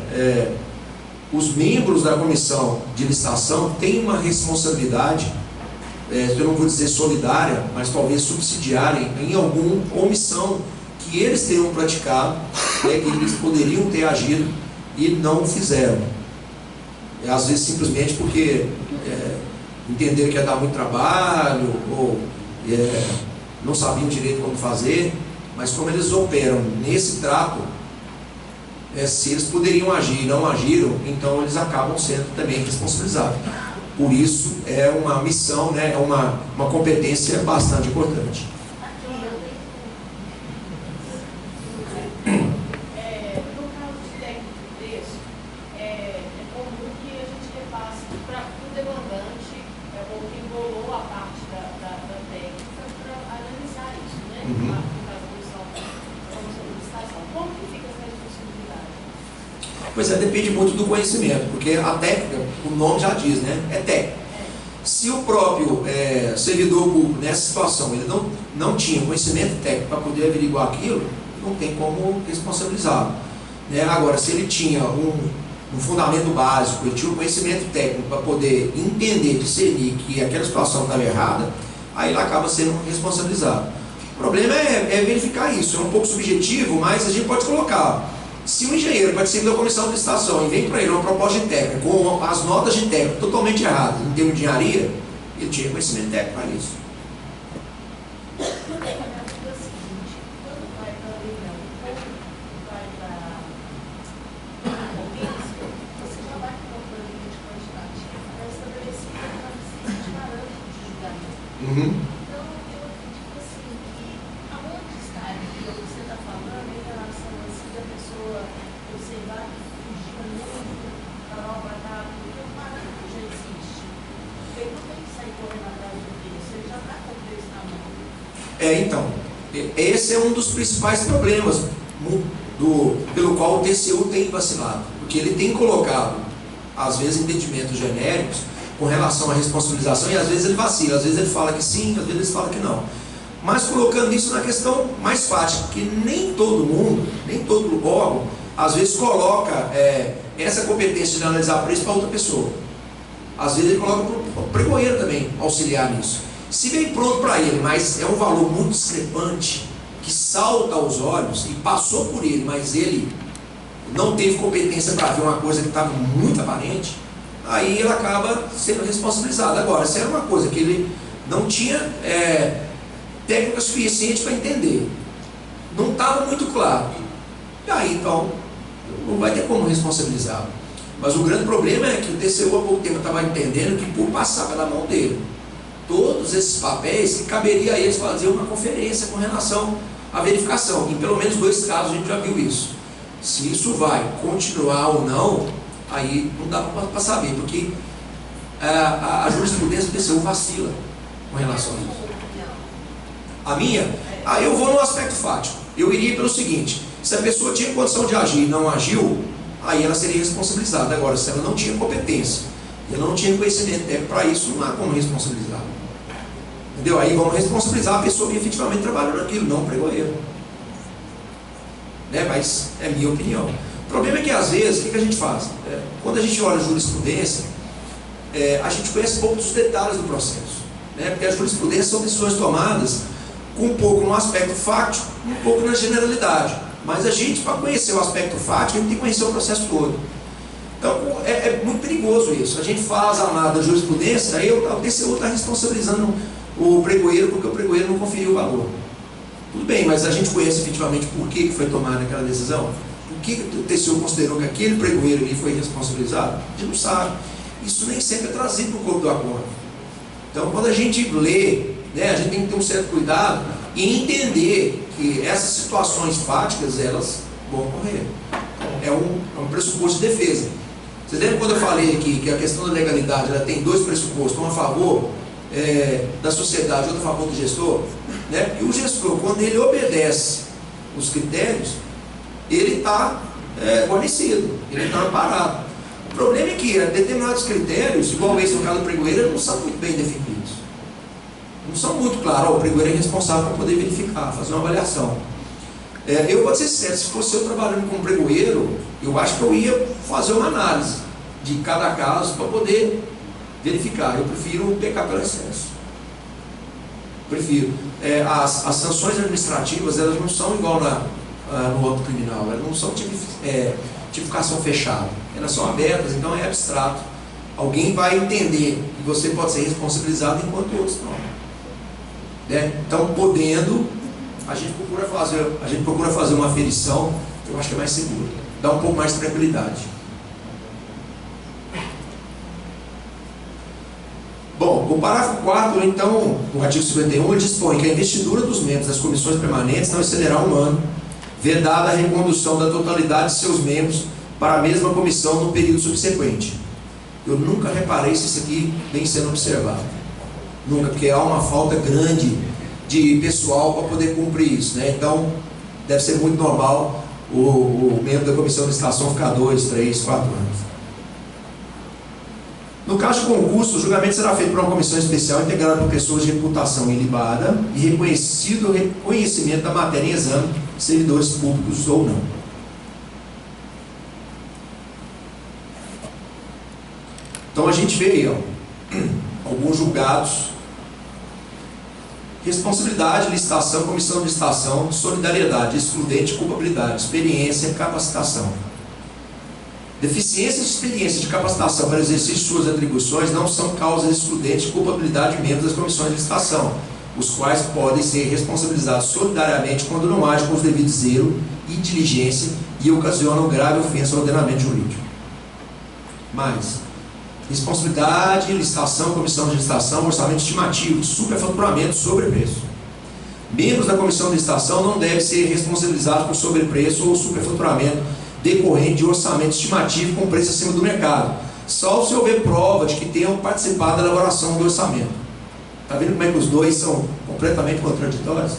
os membros da comissão de licitação têm uma responsabilidade, eu não vou dizer solidária, mas talvez subsidiária em alguma omissão que eles tenham praticado, que eles poderiam ter agido e não fizeram. Às vezes simplesmente porque entenderam que ia dar muito trabalho, ou não sabiam direito como fazer, mas como eles operam nesse trato, se eles poderiam agir e não agiram, então eles acabam sendo também responsabilizados. Por isso é uma missão, né, é uma competência bastante importante. No caso de técnico de preço, é comum que a gente repasse para o demandante, ou quem bolou a parte da técnica, para analisar isso, né? No caso da comissão de licitação. Como que fica essa responsabilidade? Pois depende muito do conhecimento, porque a técnica, o nome já diz, né? É técnica. Se o próprio servidor público, nessa situação, ele não tinha conhecimento técnico para poder averiguar aquilo, não tem como responsabilizá-lo, né? Agora, se ele tinha um fundamento básico, ele tinha um conhecimento técnico para poder entender, discernir que aquela situação estava errada, aí ele acaba sendo responsabilizado. O problema é verificar isso, é um pouco subjetivo, mas a gente pode colocar. Se o engenheiro participa da comissão de licitação e vem para ele uma proposta de técnica com as notas de técnica totalmente erradas em termos de engenharia, ele tinha conhecimento técnico para isso. Então, eu acredito assim, que aonde está aquilo que você está falando em relação assim, da pessoa observar que fugiu muito para lá para cá, porque o parâmetro já existe. Ele não tem que sair correndo atrás do preço, ele já está com o preço na mão. Então, esse é um dos principais problemas pelo qual o TCU tem vacilado, porque ele tem colocado, às vezes, entendimentos genéricos com relação à responsabilização, e às vezes ele vacila, às vezes ele fala que sim, às vezes ele fala que não. Mas colocando isso na questão mais fácil, porque nem todo mundo, nem todo órgão, às vezes coloca essa competência de analisar preço para outra pessoa. Às vezes ele coloca para o pregoeiro também auxiliar nisso. Se vem pronto para ele, mas é um valor muito discrepante, que salta aos olhos e passou por ele, mas ele não teve competência para ver uma coisa que estava muito aparente, aí ele acaba sendo responsabilizado. Agora, se era uma coisa que ele não tinha técnica suficiente para entender. Não estava muito claro. E aí, então, não vai ter como responsabilizá-lo. Mas o grande problema é que o TCU há pouco tempo estava entendendo que por passar pela mão dele todos esses papéis, que caberia a eles fazer uma conferência com relação à verificação. Em pelo menos 2 casos a gente já viu isso. Se isso vai continuar ou não, aí não dá para saber, porque a jurisprudência do TCU vacila com relação a isso. A minha? Eu vou no aspecto fático. Eu iria pelo seguinte: se a pessoa tinha condição de agir e não agiu, aí ela seria responsabilizada. Agora, se ela não tinha competência, ela não tinha conhecimento técnico para isso, não há como responsabilizar. Entendeu? Aí vamos responsabilizar a pessoa que efetivamente trabalhou naquilo, não o pregoeiro. Né? Mas é minha opinião. O problema é que às vezes, o que a gente faz? Quando a gente olha a jurisprudência, a gente conhece pouco dos detalhes do processo. Né? Porque as jurisprudências são decisões tomadas com um pouco no aspecto fático, um pouco na generalidade. Mas a gente, para conhecer o aspecto fático, a gente tem que conhecer o processo todo. Então, é muito perigoso isso. A gente faz a nada da jurisprudência, aí o TCU está responsabilizando o pregoeiro porque o pregoeiro não conferiu o valor. Tudo bem, mas a gente conhece efetivamente por que foi tomada aquela decisão? Por que o TCU considerou que aquele pregoeiro ali foi responsabilizado? A gente não sabe. Isso nem sempre é trazido para o corpo do acordo. Então, quando a gente lê, né, a gente tem que ter um certo cuidado e entender que essas situações fáticas, elas vão ocorrer. É um pressuposto de defesa. Vocês lembram quando eu falei aqui que a questão da legalidade ela tem 2 pressupostos, um a favor da sociedade, outro a favor do gestor? Né? E o gestor, quando ele obedece os critérios, ele está guarnecido, ele está amparado. O problema é que determinados critérios, igual esse no caso do pregoeiro, não são muito bem definidos. Não são muito claros. O pregoeiro é responsável para poder verificar, fazer uma avaliação. Eu vou ser sincero, se fosse eu trabalhando como pregoeiro, eu acho que eu ia fazer uma análise de cada caso para poder verificar. Eu prefiro pecar pelo excesso. Prefiro. As sanções administrativas, elas não são igual no âmbito criminal, elas não são tipificação fechada, elas são abertas, então é abstrato. Alguém vai entender que você pode ser responsabilizado enquanto outros não. Né? Então, podendo, a gente procura fazer uma aferição, eu acho que é mais seguro, dá um pouco mais de tranquilidade. Bom, o parágrafo 4, então, do artigo 51, ele dispõe que a investidura dos membros das comissões permanentes não excederá 1 ano, vedada a recondução da totalidade de seus membros para a mesma comissão no período subsequente. Eu nunca reparei se isso aqui vem sendo observado. Nunca, porque há uma falta grande de pessoal para poder cumprir isso, né? Então, deve ser muito normal o membro da comissão de licitação ficar 2, 3, 4 anos. No caso de concurso, o julgamento será feito por uma comissão especial integrada por pessoas de reputação ilibada e reconhecido reconhecimento da matéria em exame, servidores públicos ou não. Então a gente vê aí, alguns julgados: responsabilidade, licitação, comissão de licitação, solidariedade, excludente, culpabilidade, experiência, capacitação. Deficiência de experiência de capacitação para exercício de suas atribuições não são causas excludentes de culpabilidade de membros das comissões de licitação, os quais podem ser responsabilizados solidariamente quando não agem com os devidos zelo e diligência e ocasionam grave ofensa ao ordenamento jurídico. Mais: responsabilidade, licitação, comissão de licitação, orçamento estimativo, superfaturamento, sobrepreço. Membros da comissão de licitação não devem ser responsabilizados por sobrepreço ou superfaturamento decorrente de orçamento estimativo com preço acima do mercado, salvo se houver prova de que tenham participado da elaboração do orçamento. Está vendo como é que os dois são completamente contraditórios?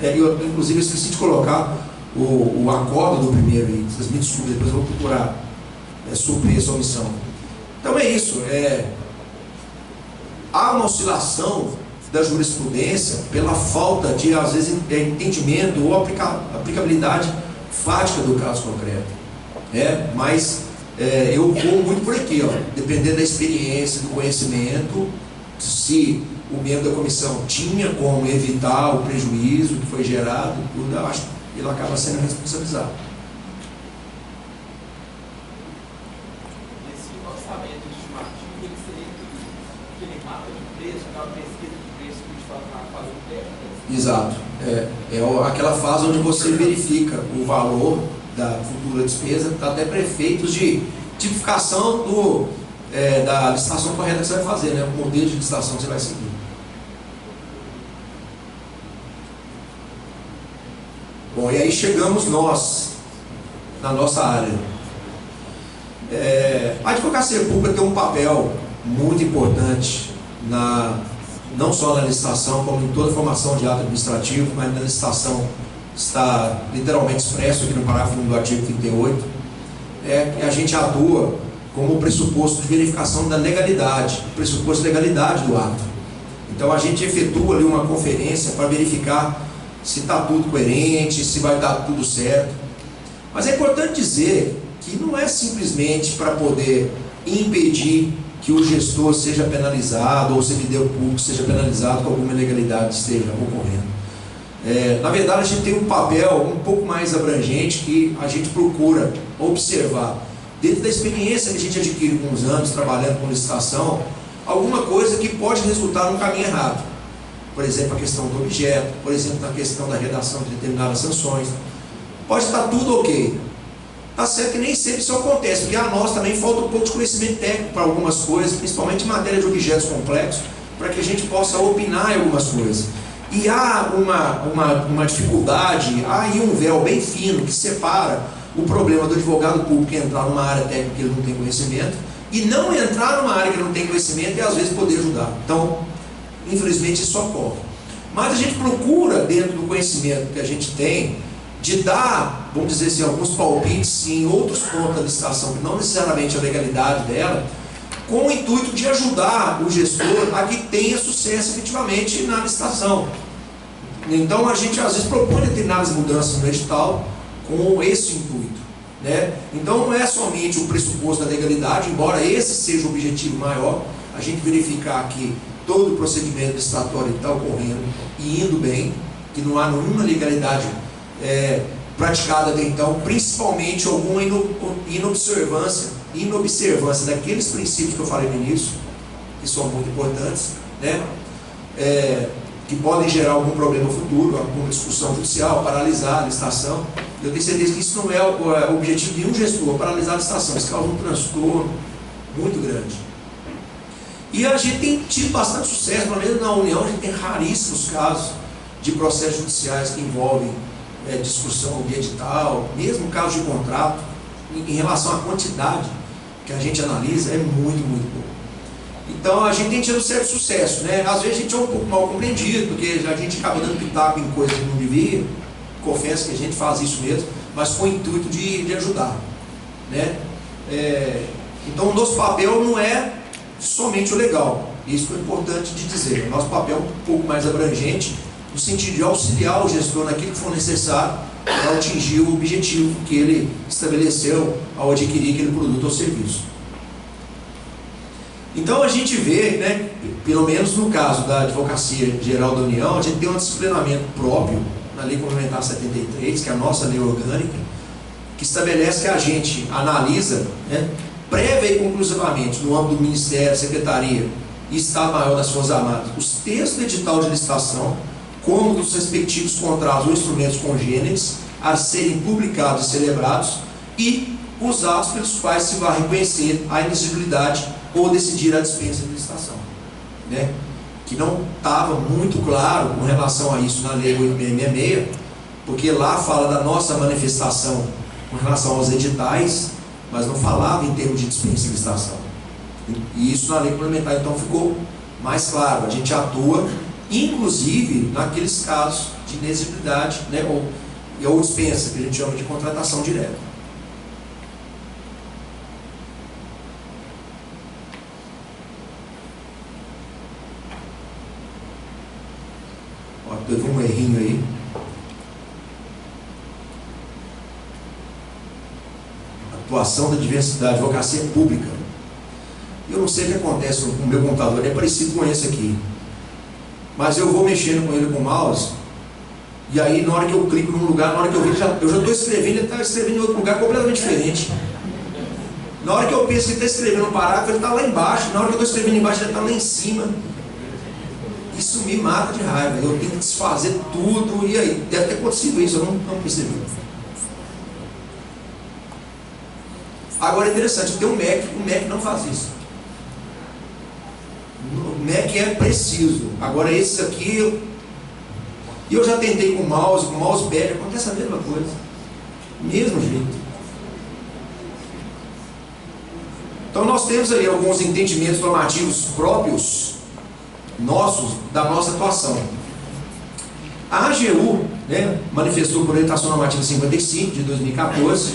Inclusive, eu esqueci de colocar o acordo do primeiro aí. Vocês me desculpem, depois eu vou procurar suprir essa omissão. Então é isso. Há uma oscilação da jurisprudência pela falta de, às vezes, entendimento ou aplicabilidade fática do caso concreto. Mas eu vou muito por aqui, dependendo da experiência, do conhecimento, se o membro da comissão tinha como evitar o prejuízo que foi gerado, tudo, eu acho que ele acaba sendo responsabilizado. Esse orçamento estimativo, ele seria aquele mapa de preço, aquela pesquisa de preço que a gente faz na fase técnica. Exato. É aquela fase onde você verifica o valor da futura despesa, até para efeitos de tipificação da licitação correta que você vai fazer, né? O modelo de licitação que você vai seguir. Bom, e aí chegamos nós, na nossa área. A advocacia pública tem um papel muito importante, não só na licitação, como em toda a formação de ato administrativo, mas na licitação está literalmente expresso aqui no parágrafo 1 do artigo 38, que a gente atua como pressuposto de verificação da legalidade, pressuposto de legalidade do ato. Então a gente efetua ali uma conferência para verificar se está tudo coerente, se vai dar tudo certo. Mas é importante dizer que não é simplesmente para poder impedir que o gestor seja penalizado ou o servidor público seja penalizado com alguma ilegalidade que esteja ocorrendo. Na verdade, a gente tem um papel um pouco mais abrangente que a gente procura observar, dentro da experiência que a gente adquire com os anos trabalhando com licitação, alguma coisa que pode resultar num caminho errado. Por exemplo, a questão do objeto, por exemplo, na questão da redação de determinadas sanções. Pode estar tudo ok. Está certo que nem sempre isso acontece, porque a nós também falta um pouco de conhecimento técnico para algumas coisas, principalmente em matéria de objetos complexos, para que a gente possa opinar em algumas coisas. E há uma dificuldade, há aí um véu bem fino que separa o problema do advogado público entrar numa área técnica que ele não tem conhecimento e não entrar numa área que ele não tem conhecimento e às vezes poder ajudar. Então, infelizmente isso ocorre. Mas a gente procura, dentro do conhecimento que a gente tem, de dar, vamos dizer assim, alguns palpites em outros pontos da licitação, que não necessariamente a legalidade dela, com o intuito de ajudar o gestor a que tenha sucesso efetivamente na licitação. Então a gente às vezes propõe determinadas mudanças no edital com esse intuito, né? Então não é somente o pressuposto da legalidade, embora esse seja o objetivo maior, a gente verificar que todo o procedimento licitatório está ocorrendo e indo bem, que não há nenhuma legalidade praticada até então, principalmente alguma inobservância daqueles princípios que eu falei no início, que são muito importantes, né? Que podem gerar algum problema futuro, alguma discussão judicial, paralisar a licitação. Eu tenho certeza que isso não é o objetivo de nenhum gestor, paralisar a licitação. Isso causa um transtorno muito grande. E a gente tem tido bastante sucesso, pelo menos na União, a gente tem raríssimos casos de processos judiciais que envolvem discussão de edital, mesmo caso de contrato, em relação à quantidade que a gente analisa, é muito, muito pouco. Então a gente tem tido certo sucesso, né? Às vezes a gente é um pouco mal compreendido, porque a gente acaba dando pitaco em coisas que não devia, confesso que a gente faz isso mesmo, mas com o intuito de ajudar, né? Então o nosso papel não é somente o legal, isso é importante de dizer. O nosso papel é um pouco mais abrangente, no sentido de auxiliar o gestor naquilo que for necessário para atingir o objetivo que ele estabeleceu ao adquirir aquele produto ou serviço. Então a gente vê, né, pelo menos no caso da Advocacia Geral da União, a gente tem um disciplinamento próprio na Lei Complementar 73, que é a nossa lei orgânica, que estabelece que a gente analisa, né, prévia e conclusivamente, no âmbito do Ministério, Secretaria e Estado-Maior das Forças Armadas, os textos do edital de licitação, como dos respectivos contratos ou instrumentos congêneres a serem publicados e celebrados, e os atos pelos quais se vai reconhecer a inexigibilidade ou decidir a dispensa de licitação, né? Que não estava muito claro com relação a isso na Lei 8666, porque lá fala da nossa manifestação com relação aos editais, mas não falava em termos de dispensa de licitação. E isso na Lei Complementar então ficou mais claro. A gente atua inclusive naqueles casos de inexigibilidade, né, ou dispensa, que a gente chama de contratação direta. Ó, teve um errinho aí. Atuação da diversidade, advocacia pública. Eu não sei o que acontece com o meu computador, é parecido com esse aqui. Mas eu vou mexendo com ele com o mouse, e aí na hora que eu clico num lugar, na hora que eu vi, eu já estou escrevendo, ele está escrevendo em outro lugar completamente diferente. Na hora que eu penso que ele está escrevendo um parágrafo, ele está lá embaixo. Na hora que eu estou escrevendo embaixo, ele está lá em cima. Isso me mata de raiva. Eu tenho que desfazer tudo. E aí, deve ter acontecido isso, eu não percebi. Agora é interessante, tem um Mac não faz isso. O Mac é preciso. Agora esse aqui, eu já tentei com o mousepad, acontece a mesma coisa. Mesmo jeito. Então nós temos aí alguns entendimentos normativos próprios nossos, da nossa atuação. A AGU, né, manifestou por orientação normativa 55 de 2014,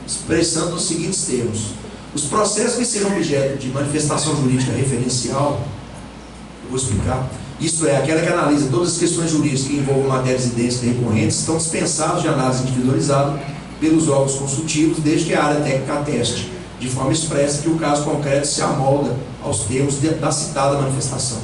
expressando os seguintes termos: os processos que sejam objeto de manifestação jurídica referencial, eu vou explicar, isto é, aquela que analisa todas as questões jurídicas que envolvam matérias idênticas e recorrentes, estão dispensados de análise individualizada pelos órgãos consultivos, desde que a área técnica ateste, de forma expressa, que o caso concreto se amolda aos termos da citada manifestação.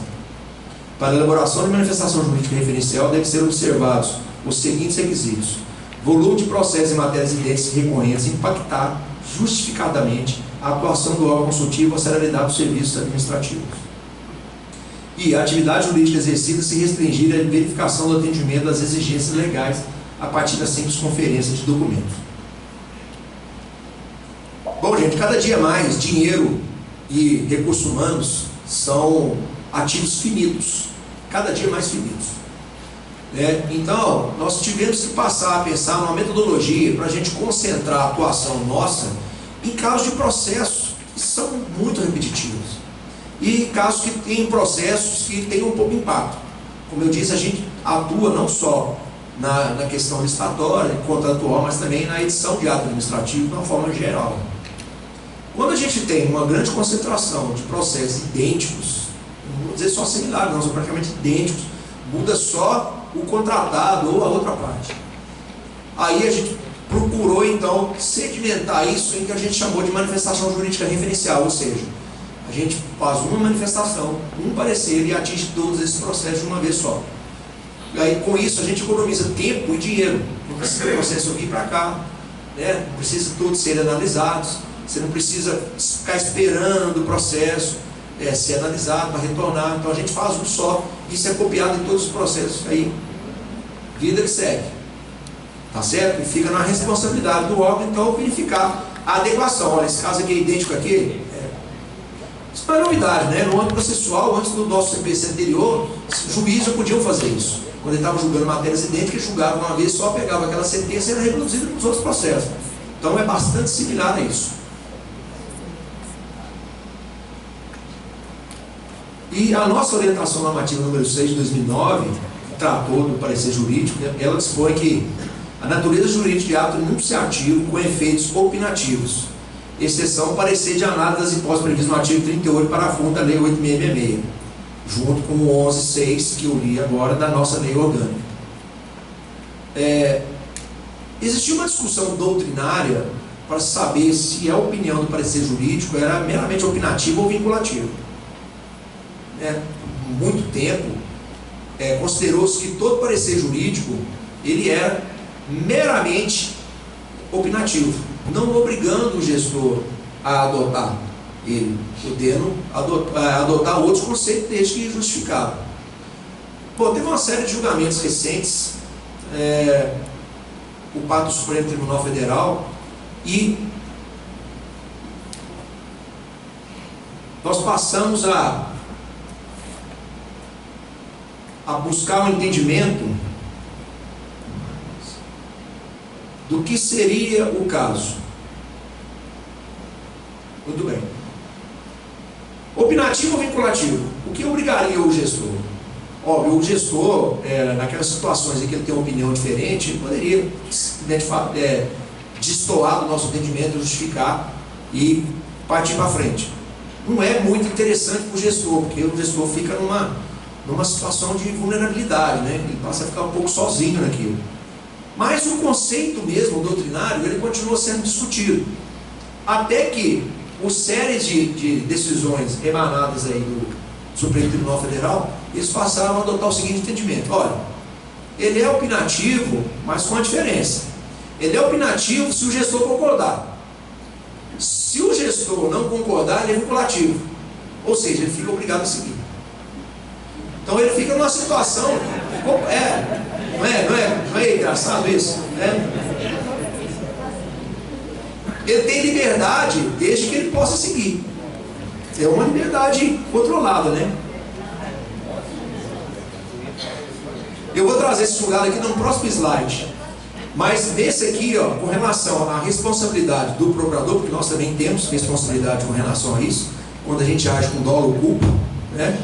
Para a elaboração de manifestação jurídica referencial, devem ser observados os seguintes requisitos: volume de processos em matérias idênticas e recorrentes impactar justificadamente a atuação do órgão consultivo ou a celeridade dos serviços administrativos. E a atividade jurídica exercida se restringir à verificação do atendimento das exigências legais a partir da simples conferência de documentos. Bom, gente, cada dia mais dinheiro e recursos humanos são ativos finitos, cada dia mais finitos. Então, nós tivemos que passar a pensar numa metodologia para a gente concentrar a atuação nossa em casos de processos que são muito repetitivos e casos que têm processos que têm um pouco impacto. Como eu disse, a gente atua não só na questão licitatória, contratual, mas também na edição de ato administrativo de uma forma geral. Quando a gente tem uma grande concentração de processos idênticos, não vou dizer só similares, não, são praticamente idênticos, muda só o contratado ou a outra parte. Aí a gente procurou então sedimentar isso em que a gente chamou de manifestação jurídica referencial, ou seja, a gente faz uma manifestação, um parecer e atinge todos esses processos de uma vez só. E aí com isso a gente economiza tempo e dinheiro, não precisa o processo vir para cá, né? Não precisa todos serem analisados, você não precisa ficar esperando o processo ser analisado para retornar. Então a gente faz um só, isso é copiado em todos os processos. Aí, vida que segue, tá certo? E fica na responsabilidade do órgão, então, verificar a adequação. Olha, esse caso aqui é idêntico àquele. Isso não é novidade, né? No âmbito processual, antes do nosso CPC anterior, os juízes já podiam fazer isso. Quando ele estava julgando matérias idênticas, julgava uma vez só, pegava aquela sentença e era reproduzida nos outros processos. Então é bastante similar a isso. E a nossa orientação normativa número 6 de 2009, que tratou do parecer jurídico, ela dispõe que a natureza jurídica de ato enunciativo com efeitos opinativos, exceção parecer de análise das hipóteses previstas no artigo 38, parágrafo 1 da Lei 8666, junto com o 11.6 que eu li agora da nossa lei orgânica. Existia uma discussão doutrinária para saber se a opinião do parecer jurídico era meramente opinativa ou vinculativa. Por muito tempo, considerou-se que todo parecer jurídico ele era meramente opinativo, não obrigando o gestor a adotar ele, podendo adotar outros conceitos desde que justificado. Teve uma série de julgamentos recentes, o parte do Supremo Tribunal Federal, e nós passamos a buscar um entendimento do que seria o caso. Muito bem. Opinativo ou vinculativo? O que obrigaria o gestor? Óbvio, o gestor, naquelas situações em que ele tem uma opinião diferente, ele poderia, de fato, destoar do nosso entendimento, justificar e partir para frente. Não é muito interessante para o gestor, porque o gestor fica numa situação de vulnerabilidade, né? Ele passa a ficar um pouco sozinho naquilo. Mas o conceito mesmo, o doutrinário, ele continua sendo discutido. Até que os séries de decisões emanadas aí do Supremo Tribunal Federal, eles passaram a adotar o seguinte entendimento: olha, ele é opinativo, mas com uma diferença. Ele é opinativo se o gestor concordar. Se o gestor não concordar, ele é vinculativo. Ou seja, ele fica obrigado a seguir. Então ele fica numa situação, não é engraçado isso? Ele tem liberdade desde que ele possa seguir. É uma liberdade controlada, né? Eu vou trazer esse julgado aqui no próximo slide. Mas nesse aqui, ó, com relação à responsabilidade do procurador, porque nós também temos responsabilidade com relação a isso, quando a gente age com dolo ou culpa, né?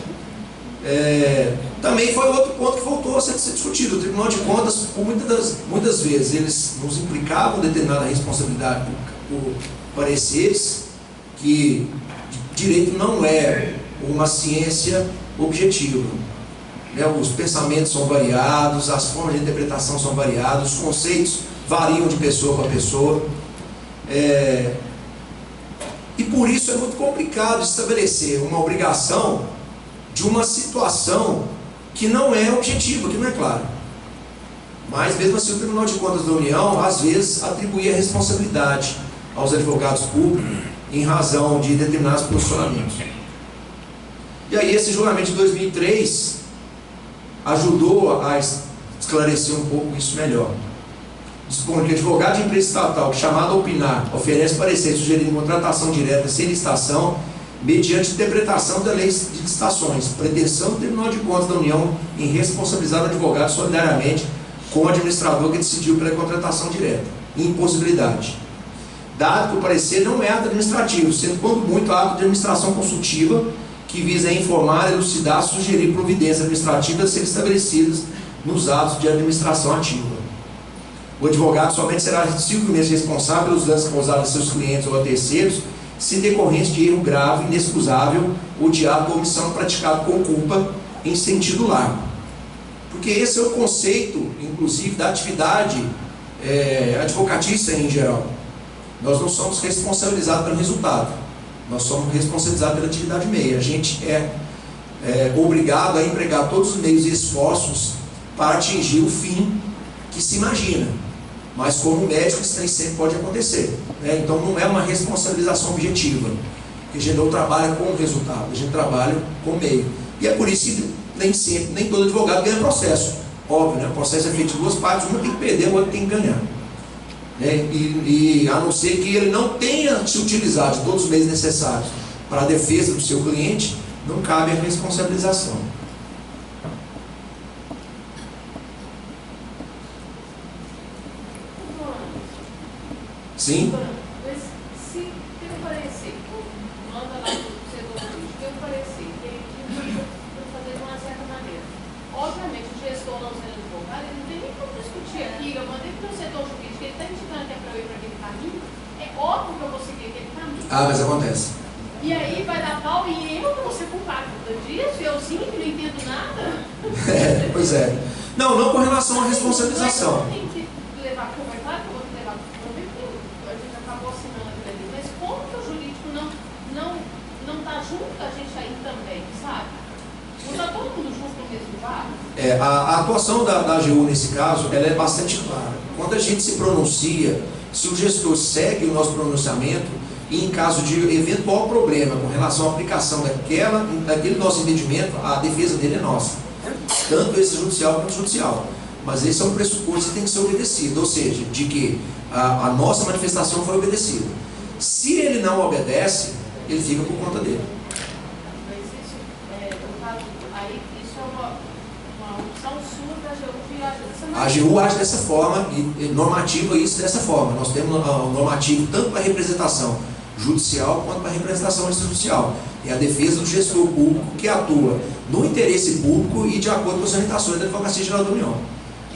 Também foi outro ponto que voltou a ser discutido. O Tribunal de Contas, por muitas vezes, eles nos implicavam em determinada responsabilidade por pareceres que direito não é uma ciência objetiva. Os pensamentos são variados, as formas de interpretação são variadas, os conceitos variam de pessoa para pessoa. E por isso é muito complicado estabelecer uma obrigação de uma situação que não é objetiva, que não é clara. Mas mesmo assim o Tribunal de Contas da União, às vezes, atribuía responsabilidade aos advogados públicos em razão de determinados posicionamentos. E aí esse julgamento de 2003 ajudou a esclarecer um pouco isso melhor. Dispõe que advogado de empresa estatal chamado a opinar oferece parecer sugerindo contratação direta sem licitação mediante interpretação da lei de licitações, pretensão do Tribunal de Contas da União em responsabilizar o advogado solidariamente com o administrador que decidiu pela contratação direta. Impossibilidade. Dado que o parecer não é ato administrativo, sendo quando muito ato de administração consultiva que visa informar, elucidar, sugerir providências administrativas a serem estabelecidas nos atos de administração ativa. O advogado somente será civilmente responsável pelos danos causados a seus clientes ou a terceiros, se decorrente de erro grave, inexcusável ou de ato ou omissão praticado com culpa em sentido largo. Porque esse é o conceito, inclusive, da atividade advocatícia em geral. Nós não somos responsabilizados pelo resultado, nós somos responsabilizados pela atividade meia. A gente é obrigado a empregar todos os meios e esforços para atingir o fim que se imagina. Mas como médico isso nem sempre pode acontecer, né? Então não é uma responsabilização objetiva, porque a gente não trabalha com o resultado, a gente trabalha com o meio. E é por isso que nem todo advogado ganha processo. Óbvio, né? O processo é feito de duas partes, uma tem que perder, o outro tem que ganhar. E a não ser que ele não tenha se utilizado de todos os meios necessários para a defesa do seu cliente, não cabe a responsabilização. Sim? Mas se tem um parecer, manda lá para o setor jurídico, tem um parecer, tem que fazer de uma certa maneira. Obviamente, o gestor não sendo advogado, ele não tem nem como discutir aqui. Eu mandei para o setor jurídico, ele está indicando que é para eu ir para aquele caminho, é óbvio que eu vou seguir aquele caminho. Ah, mas acontece. E aí vai dar pau e eu vou ser culpado disso, euzinho que não entendo nada. Pois é. Não com relação à responsabilização. Tem que levar para o claro que eu vou levar para o a gente acabou assinando aquilo ali, mas como que o jurídico não está junto da gente aí também, sabe? Não está todo mundo junto no mesmo barco? A atuação da AGU nesse caso, ela é bastante clara. Quando a gente se pronuncia, se o gestor segue o nosso pronunciamento, e em caso de eventual problema com relação à aplicação daquele nosso entendimento, a defesa dele é nossa. Tanto esse judicial quanto judicial. Mas esse é um pressuposto que tem que ser obedecido, ou seja, de que a nossa manifestação foi obedecida. Se ele não obedece, ele fica por conta dele. Mas isso, no caso, aí, isso é uma opção sua da AGU de agir dessa maneira. A AGU age dessa forma e normativa isso dessa forma. Nós temos um normativo tanto para a representação judicial quanto para a representação extrajudicial. É a defesa do gestor público que atua no interesse público e de acordo com as orientações da Advocacia Geral da União.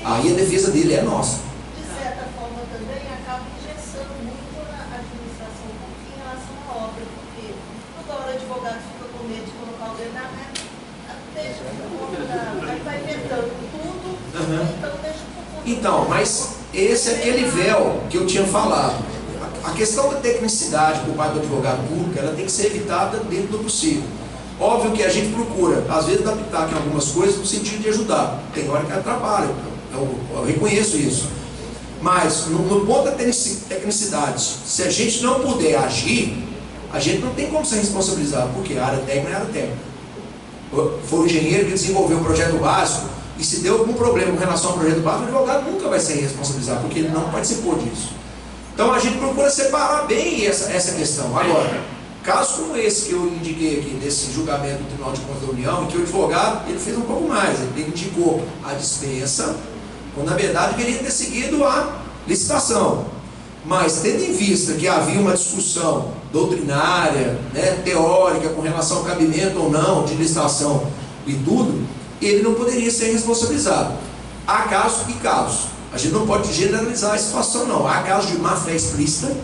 Aí a defesa dele é nossa. De certa forma também acaba engessando muito a administração pública em relação à obra, porque toda hora o advogado fica com medo de colocar o dedo na meta, deixa por conta aí vai inventando tudo, então deixa por conta. Então, mas esse é aquele véu que eu tinha falado. A questão da tecnicidade por parte do advogado público, ela tem que ser evitada dentro do possível. Óbvio que a gente procura, às vezes, dar pitaco em algumas coisas no sentido de ajudar. Tem hora que atrapalha, eu reconheço isso. Mas, no ponto da tecnicidade, se a gente não puder agir, a gente não tem como ser responsabilizado, porque a área técnica é a área técnica. Foi o engenheiro que desenvolveu o projeto básico, e se deu algum problema com relação ao projeto básico, o advogado nunca vai ser responsabilizado, porque ele não participou disso. Então a gente procura separar bem essa questão. Agora, casos como esse que eu indiquei aqui, desse julgamento do Tribunal de Contas da União, em que o advogado ele fez um pouco mais, ele indicou a dispensa, quando na verdade queria ter seguido a licitação. Mas tendo em vista que havia uma discussão doutrinária, né, teórica, com relação ao cabimento ou não de licitação e tudo, ele não poderia ser responsabilizado. Há casos e casos. A gente não pode generalizar a situação, não. Há casos de má-fé explícita,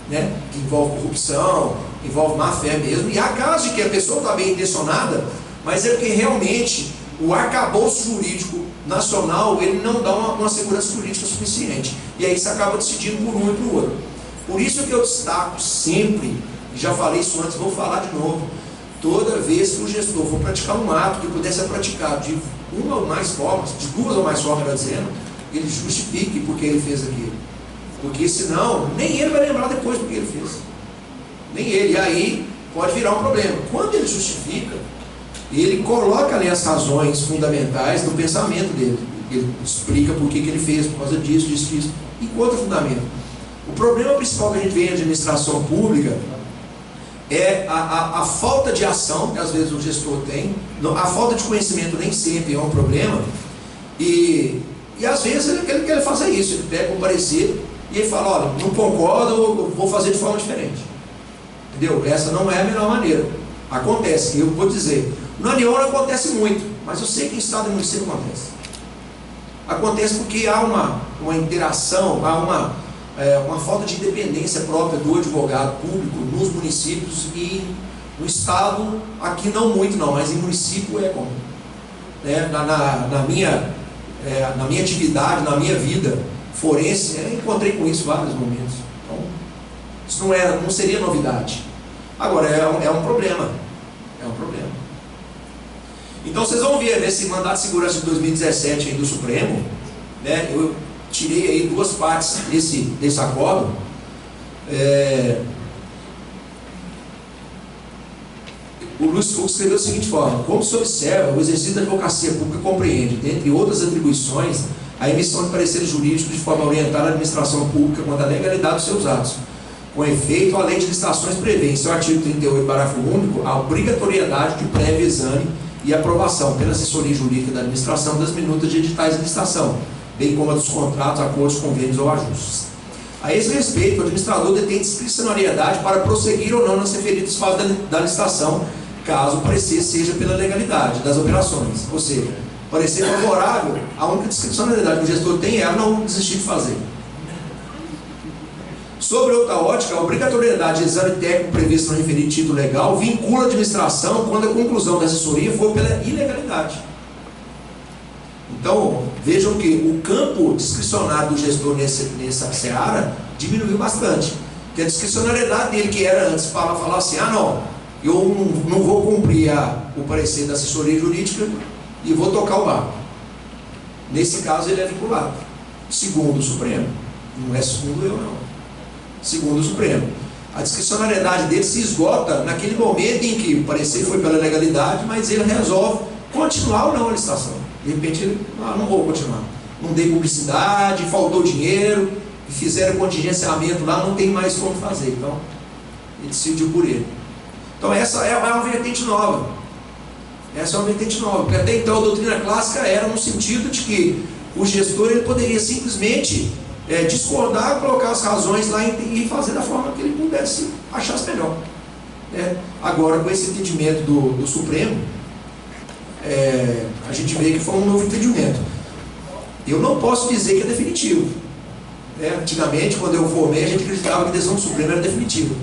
né, que envolve corrupção, envolve má-fé mesmo, e há casos de que a pessoa está bem intencionada, mas é porque realmente o arcabouço jurídico nacional ele não dá uma segurança jurídica suficiente. E aí você acaba decidindo por um e por outro. Por isso que eu destaco sempre, já falei isso antes, vou falar de novo, toda vez que o gestor for praticar um ato que pudesse ser praticado de uma ou mais formas, de duas ou mais formas, está dizendo, ele justifique porque ele fez aquilo. Porque senão, nem ele vai lembrar depois do que ele fez. Nem ele. E aí pode virar um problema. Quando ele justifica, ele coloca ali as razões fundamentais do pensamento dele. Ele explica por que ele fez, por causa disso, disso. E outro fundamento. O problema principal que a gente vê em administração pública é a falta de ação que às vezes o gestor tem. A falta de conhecimento nem sempre é um problema. E às vezes ele quer fazer isso. Ele pega um parecer e ele fala, olha, não concordo, eu vou fazer de forma diferente. Entendeu? Essa não é a melhor maneira. Acontece, eu vou dizer, no ANIOR não acontece muito, mas eu sei que em estado e município acontece. Acontece porque há uma interação, há uma falta de independência própria do advogado público nos municípios e no estado, aqui não muito não, mas em município é comum. Né? Na minha atividade, na minha vida forense, eu encontrei com isso vários momentos. Então, isso não seria novidade. Agora, é um problema. É um problema. Então, vocês vão ver, nesse mandato de segurança de 2017 aí do Supremo, né, eu tirei aí duas partes desse acordo. O Luiz Fux escreveu da seguinte forma: como se observa, o exercício da advocacia pública compreende, dentre outras atribuições, a emissão de pareceres jurídicos de forma a orientar a administração pública quanto à legalidade dos seus atos. Com efeito, a lei de licitações prevê, em seu artigo 38, parágrafo único, a obrigatoriedade de prévio exame e aprovação pela assessoria jurídica da administração das minutas de editais de licitação, bem como a dos contratos, acordos, convênios ou ajustes. A esse respeito, o administrador detém discricionariedade para prosseguir ou não nas referidas fases da licitação, caso o parecer seja pela legalidade das operações. Ou seja, parecer favorável, a única discricionariedade que o gestor tem é não desistir de fazer. Sobre outra ótica, a obrigatoriedade de exame técnico previsto no referido título legal vincula a administração quando a conclusão da assessoria for pela ilegalidade. Então, vejam que o campo discricionário do gestor nessa seara diminuiu bastante. Porque a discricionariedade dele, que era antes, falar assim, não, eu não vou cumprir o parecer da assessoria jurídica e vou tocar o barco. Nesse caso, ele é vinculado. Segundo o Supremo. Não é segundo eu, não. Segundo o Supremo. A discricionariedade dele se esgota naquele momento em que o parecer foi pela legalidade, mas ele resolve continuar ou não a licitação. De repente ele, não vou continuar. Não dei publicidade, faltou dinheiro, fizeram contingenciamento lá, não tem mais como fazer. Então, ele decidiu por ele. Então essa é uma vertente nova. Essa é uma vertente nova. Porque até então a doutrina clássica era no sentido de que o gestor ele poderia simplesmente discordar, colocar as razões lá e fazer da forma que ele pudesse achar melhor. Agora, com esse entendimento do Supremo, a gente vê que foi um novo entendimento. Eu não posso dizer que é definitivo. Antigamente, quando eu formei, a gente acreditava que a decisão do Supremo era definitiva.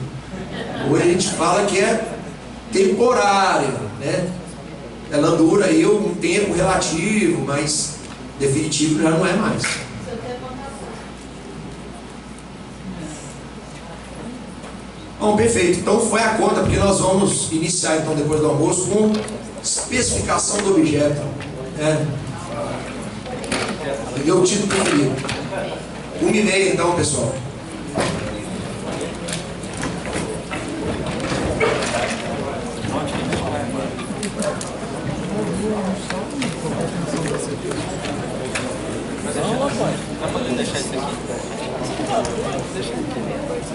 Hoje a gente fala que é temporária, ela dura aí um tempo relativo, mas definitivo já não é mais. Bom, perfeito. Então foi a conta, porque nós vamos iniciar então depois do almoço com especificação do objeto. Peguei o título preferido. 1h30 então, pessoal. Não, rapaz. Tá podendo deixar isso aqui? Deixa aqui.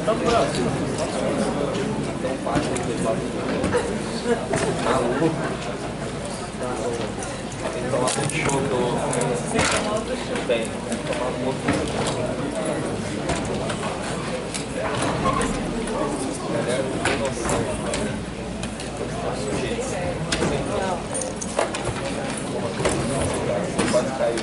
Tá próximo. Então faz o tem que tomar um show do... Tem que tomar um outro. Galera, não tem noção. Quase caiu.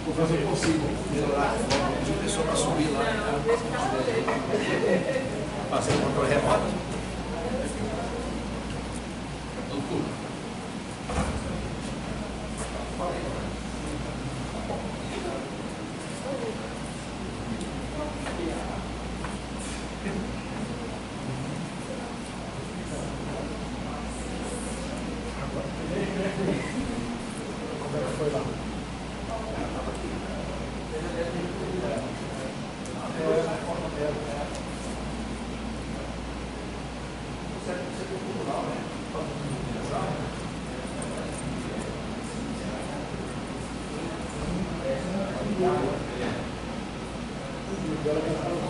Vou fazer o possível, melhorar a forma de pessoa para subir lá. Passei o controle remoto. Foi lá. Agora